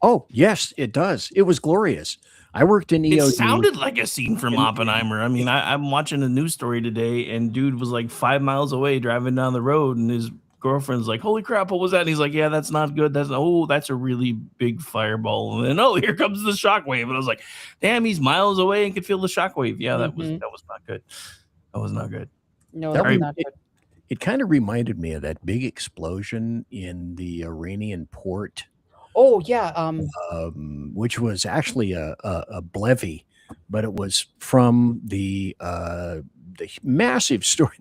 Oh, yes, it does. It was glorious. I worked in EOD. It sounded like a scene from Oppenheimer. I mean, I'm watching a news story today, and dude was like 5 miles away driving down the road, and his girlfriend's like, "Holy crap, what was that?" And he's like, "Yeah, that's not good. That's a really big fireball." And then, here comes the shockwave. And I was like, "Damn, he's miles away and could feel the shockwave." Yeah, that was not good. That was not good. No, that was not good. It kind of reminded me of that big explosion in the Iranian port. Oh yeah, which was actually a Blevy, but it was from the massive store.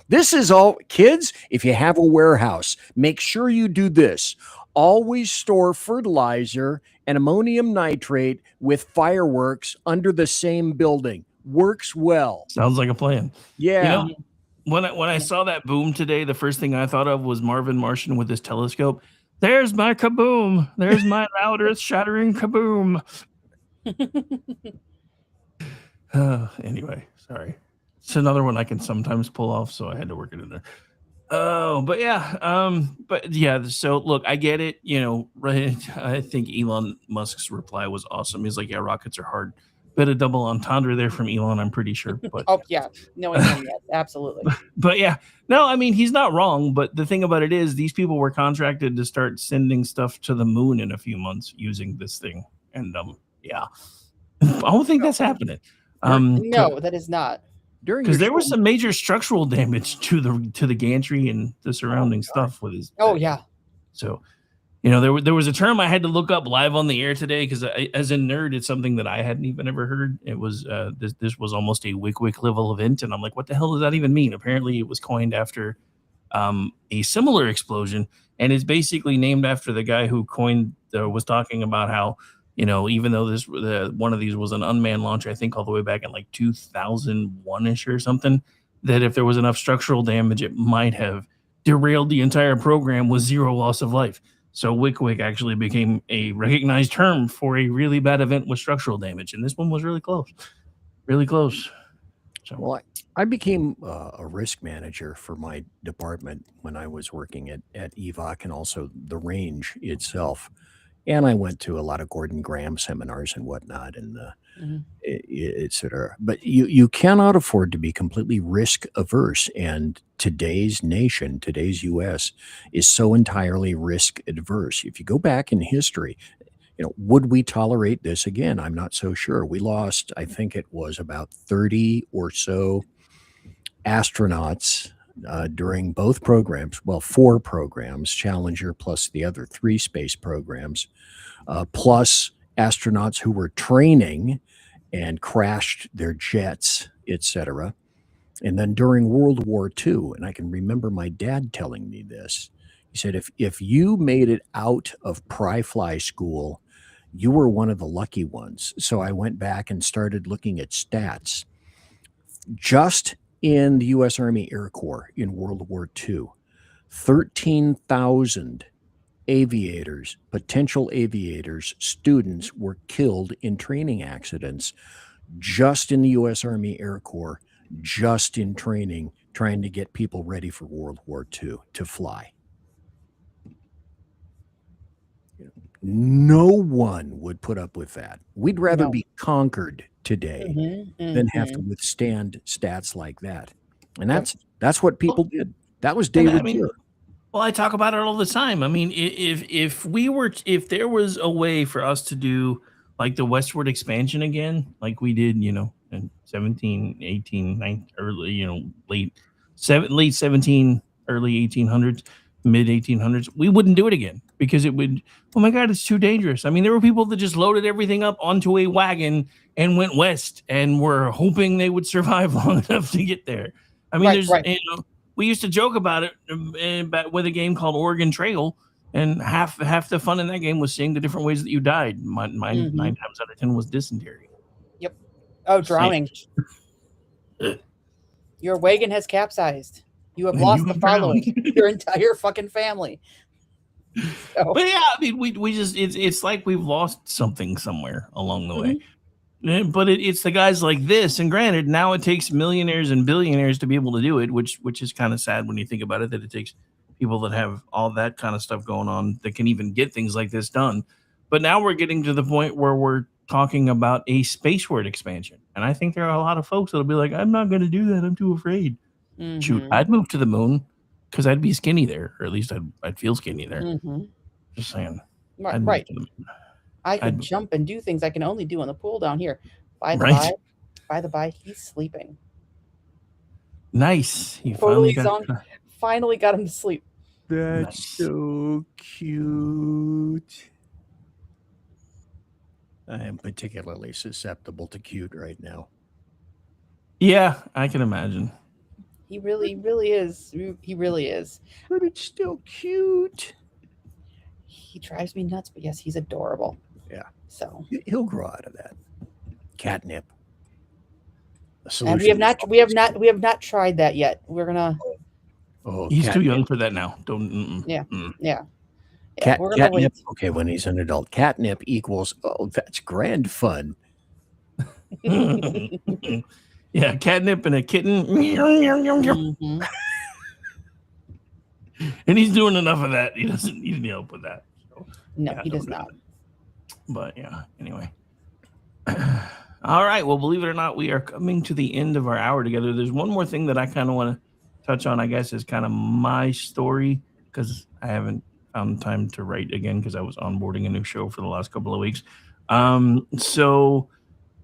This is all, kids. If you have a warehouse, make sure you do this. Always store fertilizer and ammonium nitrate with fireworks under the same building. Works well. Sounds like a plan. Yeah. When I saw that boom today, the first thing I thought of was Marvin Martian with his telescope. There's my kaboom. There's my loud earth-shattering kaboom. Anyway, sorry. It's another one I can sometimes pull off, so I had to work it in there. Oh, but yeah. So look, I get it. Right? I think Elon Musk's reply was awesome. He's like, "Yeah, rockets are hard." Bit of double entendre there from Elon, I'm pretty sure. But oh yeah, no, yes, absolutely. But yeah, no, I mean, he's not wrong. But the thing about it is, these people were contracted to start sending stuff to the moon in a few months using this thing, and yeah, I don't think that's happening. No, that is not. Because there was some major structural damage to the gantry and the surrounding stuff with his. Oh yeah. So, there was a term I had to look up live on the air today because as a nerd, it's something that I hadn't even ever heard. It was this was almost a wick level event, and I'm like, what the hell does that even mean? Apparently, it was coined after a similar explosion, and it's basically named after the guy who was talking about how, even though one of these was an unmanned launch, I think all the way back in like 2001-ish or something, that if there was enough structural damage, it might have derailed the entire program with zero loss of life. So wick actually became a recognized term for a really bad event with structural damage, and this one was really close, really close. So, well, I became a risk manager for my department when I was working at EVOC and also the range itself. And I went to a lot of Gordon Graham seminars and whatnot, and et cetera. But you cannot afford to be completely risk averse. And today's nation, today's U.S., is so entirely risk adverse. If you go back in history, would we tolerate this again? I'm not so sure. We lost, I think it was about 30 or so astronauts during both programs. Well, 4 programs, Challenger plus the other 3 space programs, plus astronauts who were training and crashed their jets, etc. And then during World War II, and I can remember my dad telling me this, he said, if you made it out of Pry-Fly school, you were one of the lucky ones. So I went back and started looking at stats. Just in the U.S. Army Air Corps in World War II, 13,000 aviators, potential aviators, students were killed in training accidents just in the U.S. Army Air Corps, just in training, trying to get people ready for World War II to fly. No one would put up with that. We'd rather be conquered today than have to withstand stats like that. And that's what people did. That was David Keir. Well, I talk about it all the time. I mean, if there was a way for us to do like the westward expansion again, like we did, in 17, 18, 19, early, late 17, early 1800s, mid 1800s, we wouldn't do it again because it would, oh my God, it's too dangerous. I mean, there were people that just loaded everything up onto a wagon and went west and were hoping they would survive long enough to get there. I mean, we used to joke about it with a game called Oregon Trail, and half the fun in that game was seeing the different ways that you died. Mine 9 times out of 10 was dysentery. Yep. Oh, drowning. Your wagon has capsized. You have lost the following. Your entire fucking family. So. But yeah, I mean, we just it's like we've lost something somewhere along the way. But it's the guys like this, and granted, now it takes millionaires and billionaires to be able to do it, which is kind of sad when you think about it, that it takes people that have all that kind of stuff going on that can even get things like this done. But now we're getting to the point where we're talking about a spaceward expansion, and I think there are a lot of folks that'll be like, "I'm not going to do that. I'm too afraid." Shoot, I'd move to the moon because I'd be skinny there, or at least I'd feel skinny there. Just saying. Right. I can jump and do things I can only do in the pool down here. By the by, he's sleeping. Nice. He finally got him to sleep. That's so cute. I am particularly susceptible to cute right now. Yeah, I can imagine. He really is. He really is. But it's still cute. He drives me nuts, but yes, he's adorable. Yeah. So he'll grow out of that. Catnip. And we have not tried that yet. We're gonna. Oh, he's too young for that now. Don't. Yeah. Catnip. Okay, when he's an adult, catnip equals. Oh, that's grand fun. Yeah, catnip and a kitten. And he's doing enough of that. He doesn't need any help with that. So, no, he does not. But yeah, anyway. All right. Well, believe it or not, we are coming to the end of our hour together. There's one more thing that I kind of want to touch on, I guess, is kind of my story, because I haven't found time to write again because I was onboarding a new show for the last couple of weeks. So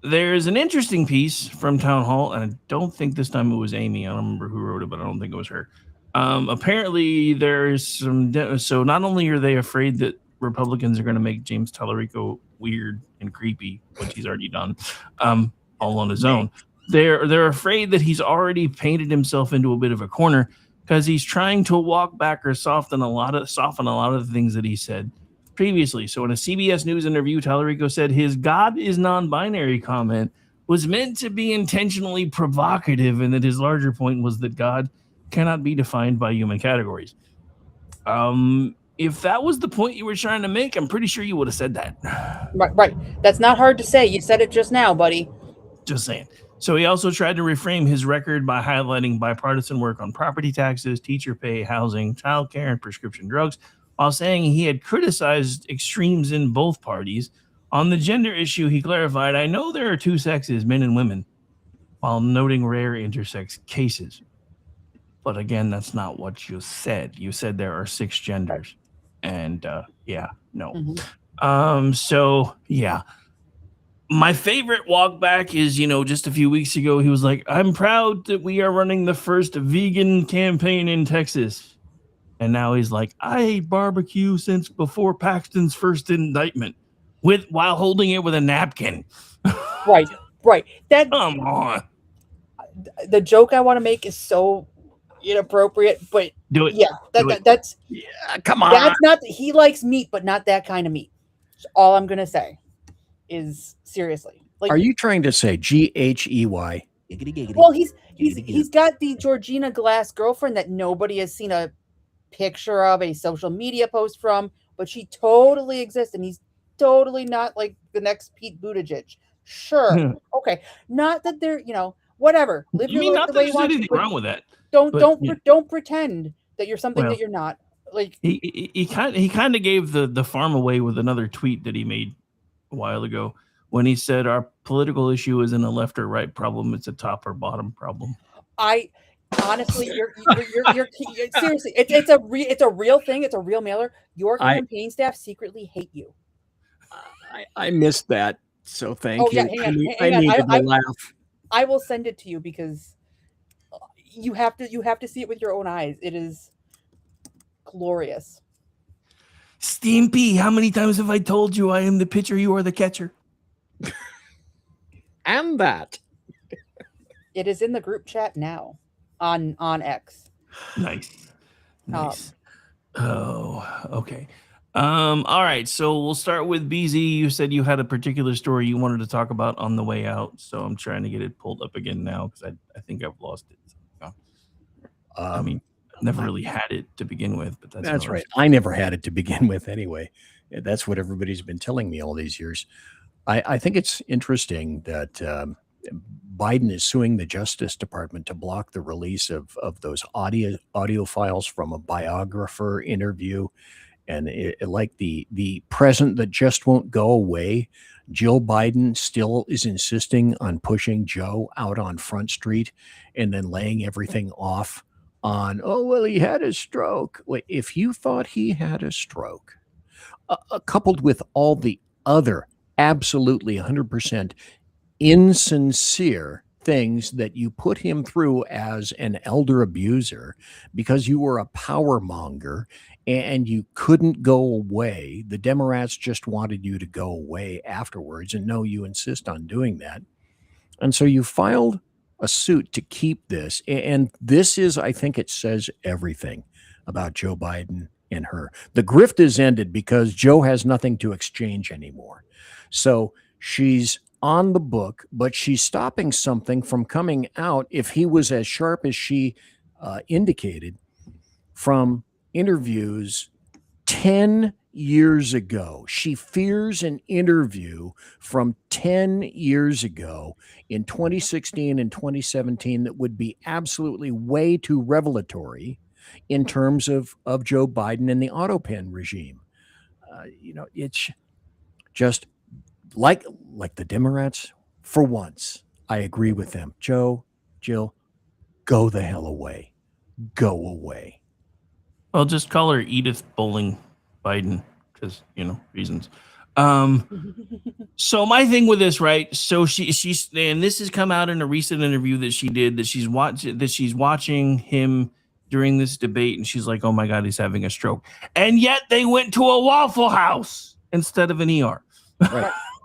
there's an interesting piece from Town Hall, and I don't think this time it was Amy. I don't remember who wrote it, but I don't think it was her. Apparently, there's some. So not only are they afraid that Republicans are going to make James Tallarico weird and creepy, which he's already done, all on his own. They're afraid that he's already painted himself into a bit of a corner because he's trying to walk back or soften a lot of the things that he said previously. So in a CBS News interview, Tallarico said his "God is non-binary" comment was meant to be intentionally provocative, and that his larger point was that God cannot be defined by human categories. If that was the point you were trying to make, I'm pretty sure you would have said that. Right. That's not hard to say. You said it just now, buddy. Just saying. So he also tried to reframe his record by highlighting bipartisan work on property taxes, teacher pay, housing, childcare, and prescription drugs, while saying he had criticized extremes in both parties. On the gender issue, he clarified, "I know there are two sexes, men and women," while noting rare intersex cases. But again, that's not what you said. You said there are 6 genders. And no. So yeah. My favorite walk back is, just a few weeks ago, he was like, I'm proud that we are running the first vegan campaign in Texas. And now he's like, I ate barbecue since before Paxton's first indictment while holding it with a napkin. Right. That Come on. The joke I want to make is so inappropriate, but Do it. Yeah, that's come on. That's not, he likes meat, but not that kind of meat. That's all I'm gonna say. Is seriously. Like, are you trying to say GHEY? Well, he's got the Georgina Glass girlfriend that nobody has seen a picture of, a social media post from, but she totally exists, and he's totally not like the next Pete Buttigieg. Sure, okay, not that they're whatever. Live your life the way you want. Anything wrong with that? Don't pretend that you're something that you're not. Like he kind of gave the farm away with another tweet that he made a while ago when he said our political issue isn't a left or right problem, it's a top or bottom problem. I honestly, you're seriously, it's a real thing. It's a real mailer. Your campaign staff secretly hate you. I missed that, so thank you. Yeah, hang on. I needed to laugh. I will send it to you because you have to see it with your own eyes. It is glorious. Stimpy, how many times have I told you I am the pitcher, you are the catcher? And that. It is in the group chat now on X. Nice. Okay. All right. So we'll start with BZ. You said you had a particular story you wanted to talk about on the way out. So I'm trying to get it pulled up again now because I think I've lost it. I mean, I've never really had it to begin with, but that's right. I never had it to begin with anyway. That's what everybody's been telling me all these years. I think it's interesting that Biden is suing the Justice Department to block the release of those audio files from a biographer interview. And like the present that just won't go away, Jill Biden still is insisting on pushing Joe out on Front Street and then laying everything off on, he had a stroke. Wait, if you thought he had a stroke, coupled with all the other absolutely 100% insincere things that you put him through as an elder abuser because you were a power monger and you couldn't go away. The Democrats just wanted you to go away afterwards, and no, you insist on doing that. And so you filed a suit to keep this. And this is, I think it says everything about Joe Biden and her. The grift is ended because Joe has nothing to exchange anymore. So she's on the book, but she's stopping something from coming out, if he was as sharp as she indicated, from interviews 10 years ago. She fears an interview from 10 years ago in 2016 and 2017 that would be absolutely way too revelatory in terms of Joe Biden and the AutoPen regime. It's just like the Democrats. For once, I agree with them. Joe, Jill, go the hell away. Go away. Well, just call her Edith Bowling Biden because, reasons. So my thing with this, right? So she's, and this has come out in a recent interview that she did, that she's watching him during this debate, and she's like, oh my God, he's having a stroke. And yet they went to a Waffle House instead of an ER.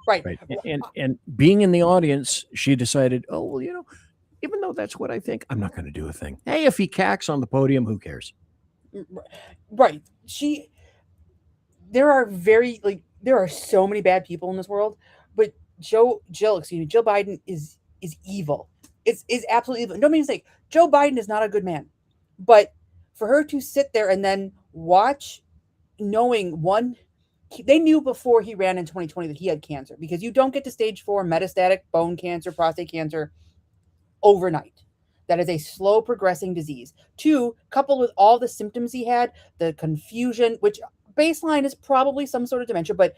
Right. And being in the audience, she decided, even though that's what I think, I'm not going to do a thing. Hey, if he cacks on the podium, who cares? Right. There are so many bad people in this world, but Jill Biden is evil. Is absolutely evil. Nobody's like, Joe Biden is not a good man. But for her to sit there and then watch, knowing they knew before he ran in 2020 that he had cancer, because you don't get to stage 4 metastatic bone cancer, prostate cancer overnight. That is a slow progressing disease. 2, coupled with all the symptoms he had, the confusion, which baseline is probably some sort of dementia, but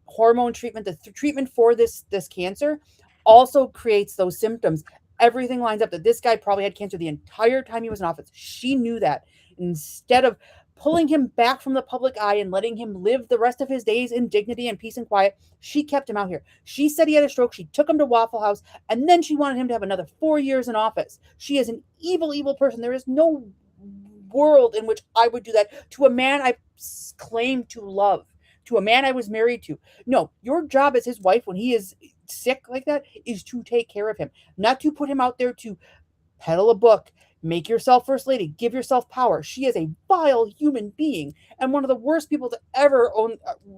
hormone treatment, the treatment for this cancer also creates those symptoms. everything lines up that this guy probably had cancer the entire time he was in office. She knew that. Instead of pulling him back from the public eye and letting him live the rest of his days in dignity and peace and quiet, she kept him out here. She said he had a stroke. She took him to Waffle House, and then she wanted him to have another 4 years in office. She is an evil, evil person. There is no world in which I would do that to a man I claim to love, to a man I was married to. No, your job as his wife when he is sick like that is to take care of him, not to put him out there to peddle a book, make yourself first lady, give yourself power. She is a vile human being and one of the worst people to ever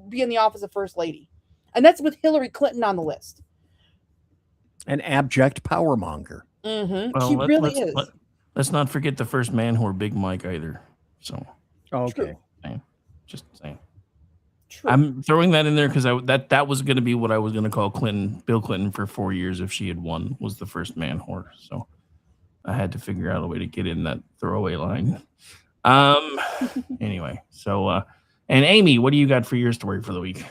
be in the office of first lady. And that's with Hillary Clinton on the list. An abject power monger. Mm-hmm. Well, She really is. Let's not forget the first man whore, Big Mike, either. So, Okay. just saying. True. I'm throwing that in there because that was going to be what I was going to call Bill Clinton for 4 years if she had won, was the first man whore. So I had to figure out a way to get in that throwaway line. Anyway, so and Amy, what do you got for your story for the week?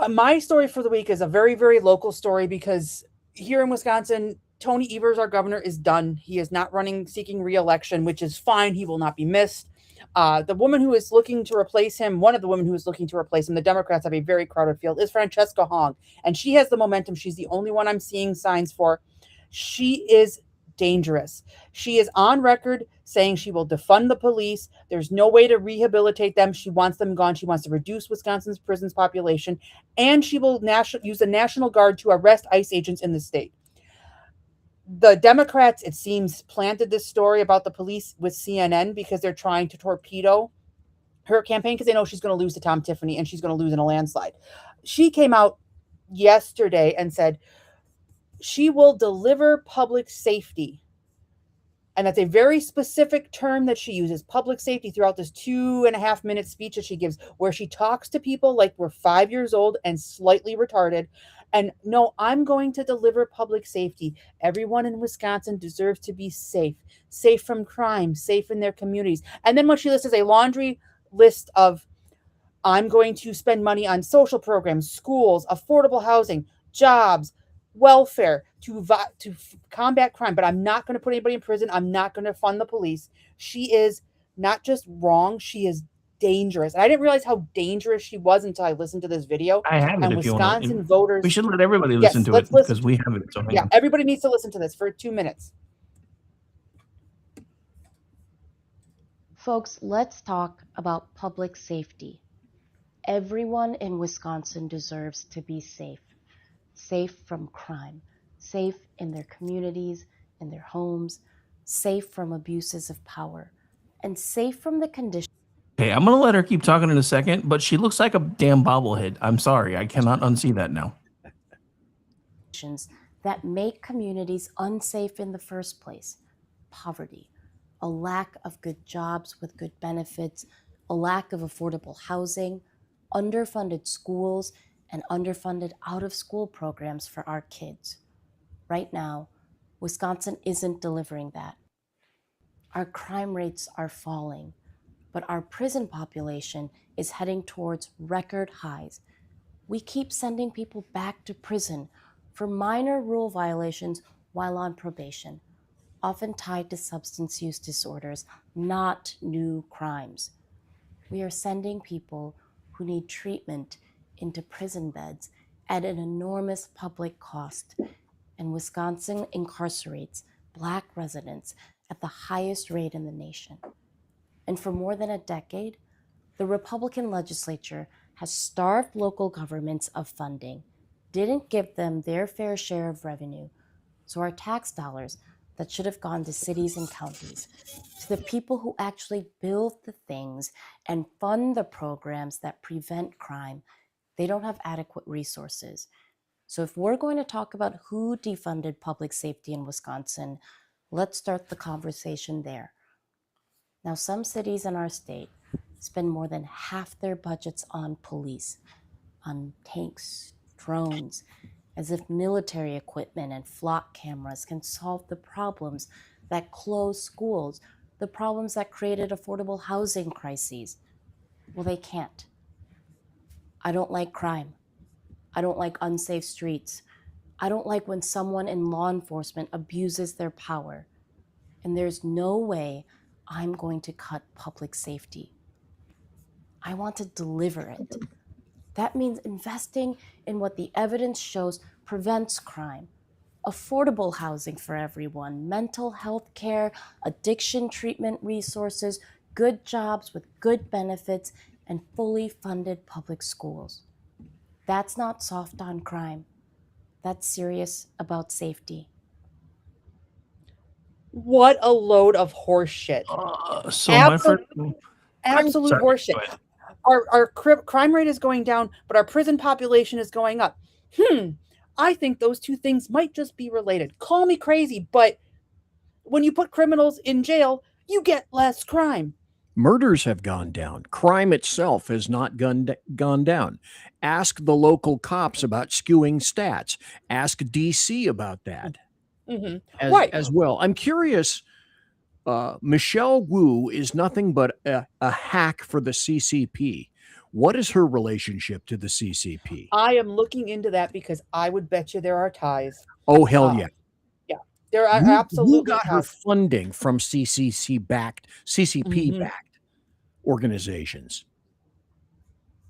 My story for the week is a very, very local story because here in Wisconsin, Tony Evers, our governor, is done. He is not seeking re-election, which is fine. He will not be missed. The woman who is looking to replace him, one of the women who is looking to replace him, the Democrats have a very crowded field, is Francesca Hong. And she has the momentum. She's the only one I'm seeing signs for. She is dangerous. She is on record saying she will defund the police. There's no way to rehabilitate them. She wants them gone. She wants to reduce Wisconsin's prisons population. And she will use the National Guard to arrest ICE agents in the state. The Democrats, it seems, planted this story about the police with CNN because they're trying to torpedo her campaign because they know she's going to lose to Tom Tiffany and she's going to lose in a landslide. She came out yesterday and said she will deliver public safety. And that's a very specific term that she uses, public safety, throughout this 2.5-minute speech that she gives, where she talks to people like we're 5 years old and slightly retarded. And no, I'm going to deliver public safety. Everyone in Wisconsin deserves to be safe from crime, safe in their communities. And then what she lists is a laundry list of, I'm going to spend money on social programs, schools, affordable housing, jobs, welfare, to combat crime. But I'm not going to put anybody in prison. I'm not going to fund the police. She is not just wrong, she is dangerous. And I didn't realize how dangerous she was until I listened to this video. I have it. And if you Wisconsin want. voters. We should let everybody listen to it because we have it. So yeah, everybody needs to listen to this for 2 minutes. Folks, let's talk about public safety. Everyone in Wisconsin deserves to be safe. Safe from crime, safe in their communities, in their homes, safe from abuses of power, and safe from the conditions. Okay, I'm going to let her keep talking in a second, but she looks like a damn bobblehead. I'm sorry. I cannot unsee that now. That make communities unsafe in the first place. Poverty, a lack of good jobs with good benefits, a lack of affordable housing, underfunded schools, and underfunded out-of-school programs for our kids. Right now, Wisconsin isn't delivering that. Our crime rates are falling, but our prison population is heading towards record highs. We keep sending people back to prison for minor rule violations while on probation, often tied to substance use disorders, not new crimes. We are sending people who need treatment into prison beds at an enormous public cost, and Wisconsin incarcerates Black residents at the highest rate in the nation. And for more than a decade, the Republican legislature has starved local governments of funding, didn't give them their fair share of revenue, so our tax dollars that should have gone to cities and counties, to the people who actually build the things and fund the programs that prevent crime, they don't have adequate resources. So if we're going to talk about who defunded public safety in Wisconsin, let's start the conversation there. Now, some cities in our state spend more than half their budgets on police, on tanks, drones, as if military equipment and flock cameras can solve the problems that close schools, the problems that created affordable housing crises. Well, they can't. I don't like crime. I don't like unsafe streets. I don't like when someone in law enforcement abuses their power. And there's no way I'm going to cut public safety. I want to deliver it. That means investing in what the evidence shows prevents crime. Affordable housing for everyone, mental health care, addiction treatment resources, good jobs with good benefits, and fully funded public schools. That's not soft on crime. That's serious about safety. What a load of horse shit. Absolute Sorry, horseshit. go ahead. Our crime rate is going down, but our prison population is going up. I think those two things might just be related. Call me crazy, but when you put criminals in jail, you get less crime. Murders have gone down. Crime itself has not gone down. Ask the local cops about skewing stats. Ask DC about that as well. I'm curious. Michelle Wu is nothing but a hack for the CCP. What is her relationship to the CCP? I am looking into that because I would bet you there are ties. Oh, hell yeah. Yeah, there are absolutely Who got her funding from CCP backed organizations?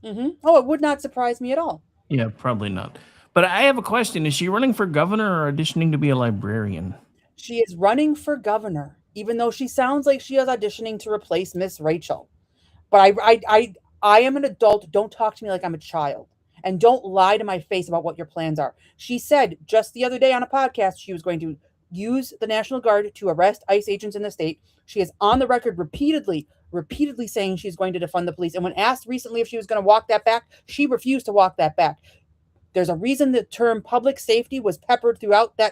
Oh, it would not surprise me at all. Yeah, probably not. But I have a question. Is she running for governor or auditioning to be a librarian? She is running for governor, even though she sounds like she is auditioning to replace Miss Rachel. But I am an adult. Don't talk to me like I'm a child. And don't lie to my face about what your plans are. She said just the other day on a podcast she was going to use the National Guard to arrest ICE agents in the state. She is on the record repeatedly saying she's going to defund the police. And when asked recently if she was going to walk that back, she refused to walk that back. There's a reason the term public safety was peppered throughout those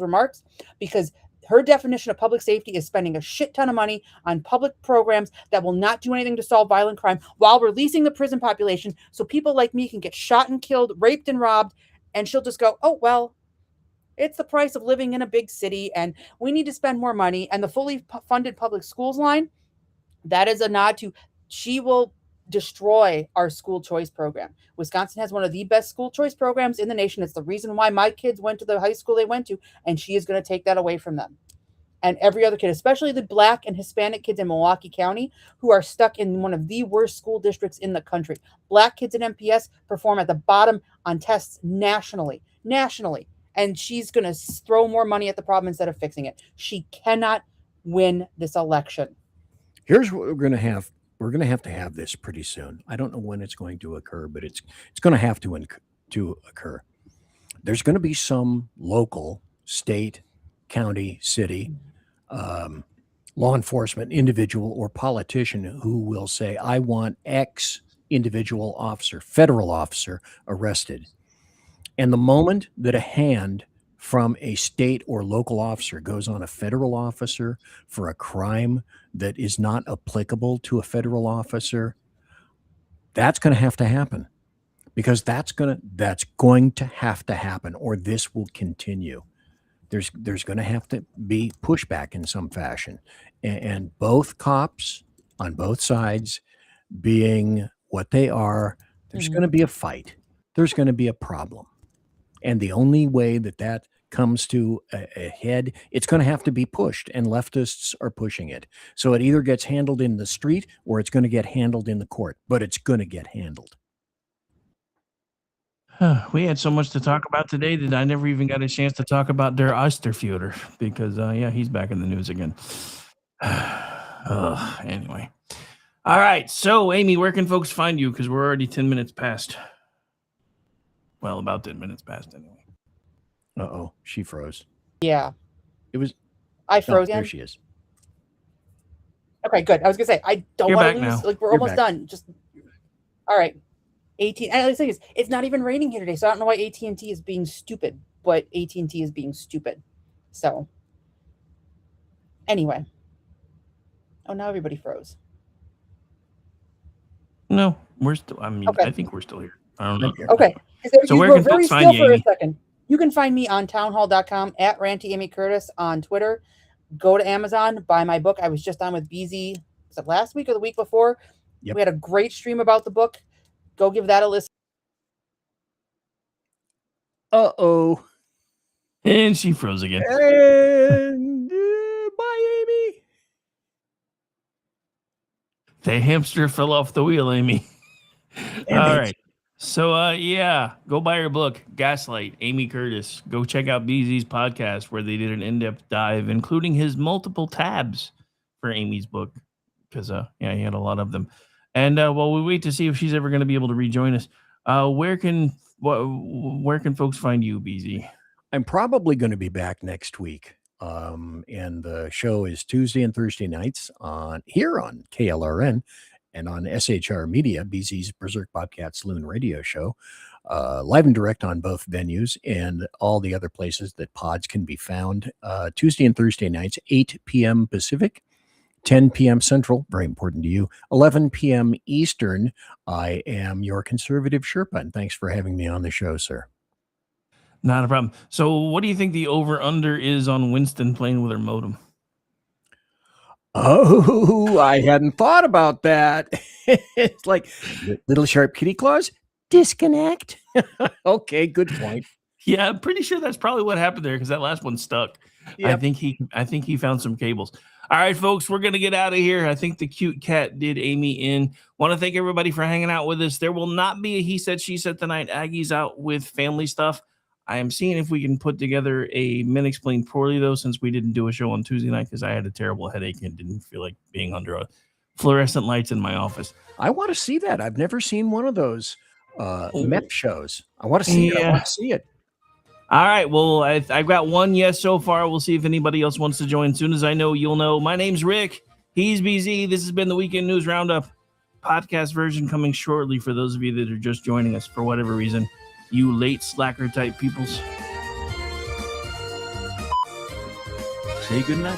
remarks, because her definition of public safety is spending a shit ton of money on public programs that will not do anything to solve violent crime while releasing the prison population so people like me can get shot and killed, raped and robbed. And she'll just go, oh, well, it's the price of living in a big city and we need to spend more money. And the fully funded public schools line, that is a nod to she will destroy our school choice program. Wisconsin has one of the best school choice programs in the nation. It's the reason why my kids went to the high school they went to, and she is going to take that away from them. And every other kid, especially the Black and Hispanic kids in Milwaukee County, who are stuck in one of the worst school districts in the country. Black kids in MPS perform at the bottom on tests nationally. And she's going to throw more money at the problem instead of fixing it. She cannot win this election. Here's what we're going to have. We're going to have this pretty soon. I don't know when it's going to occur, but it's going to have to occur. There's going to be some local, state, county, city, law enforcement individual or politician who will say, I want X individual officer, federal officer arrested. And the moment that a hand from a state or local officer goes on a federal officer for a crime that is not applicable to a federal officer, that's going to have to happen, because that's going to have to happen, or this will continue. There's going to have to be pushback in some fashion, and both cops on both sides being what they are, there's going to be a fight. There's going to be a problem. And the only way that comes to a head, it's going to have to be pushed, and leftists are pushing it. So it either gets handled in the street or it's going to get handled in the court, but it's going to get handled. We had so much to talk about today that I never even got a chance to talk about Der Osterfuhrer because, he's back in the news again. Anyway. All right. So, Amy, where can folks find you? Because we're already 10 minutes past. Well, about 10 minutes past anyway. Uh-oh, she froze. Yeah. I froze. There she is. Okay, good. I was gonna say I don't want to lose. Now. Like we're almost done. Just all right. AT&T. And the thing is, it's not even raining here today, so I don't know why AT&T is being stupid. But AT&T is being stupid. So anyway. Oh, now everybody froze. No, we're still. Okay. I think we're still here. I don't know. Okay. So where can folks find you, Amy? For a second. You can find me on townhall.com, at Ranty Amy Curtis on Twitter. Go to Amazon, buy my book. I was just on with BZ, was it last week or the week before? Yep. We had a great stream about the book. Go give that a listen. Uh-oh. And she froze again. And bye, Amy. The hamster fell off the wheel, Amy. All right. So, yeah, go buy her book, Gaslight, Amy Curtis. Go check out BZ's podcast where they did an in-depth dive, including his multiple tabs for Amy's book, because, yeah, he had a lot of them. And while we wait to see if she's ever going to be able to rejoin us, where can folks find you, BZ? I'm probably going to be back next week. And the show is Tuesday and Thursday nights here on KLRN and on SHR Media, BZ's Berserk Bobcat Saloon radio show, live and direct on both venues and all the other places that pods can be found. Tuesday and Thursday nights, 8 p.m. Pacific, 10 p.m. Central, very important to you, 11 p.m. Eastern. I am your conservative Sherpa, and thanks for having me on the show, sir. Not a problem. So what do you think the over-under is on Winston playing with her modem? Oh, I hadn't thought about that. It's like little sharp kitty claws, disconnect. Okay, good point. Yeah, I'm pretty sure that's probably what happened there because that last one stuck. Yep. I think he found some cables. All right, folks, we're going to get out of here. I think the cute cat did Amy in. Want to thank everybody for hanging out with us. There will not be a He Said, She Said tonight. Aggie's out with family stuff. I am seeing if we can put together a Men Explain Poorly, though, since we didn't do a show on Tuesday night because I had a terrible headache and didn't feel like being under a fluorescent lights in my office. I want to see that. I've never seen one of those MEP shows. I want to see it. I want to see it. All right. Well, I've got one yes so far. We'll see if anybody else wants to join. As soon as I know, you'll know. My name's Rick. He's BZ. This has been the Weekend News Roundup. Podcast version coming shortly for those of you that are just joining us for whatever reason. You late slacker type peoples. Say goodnight.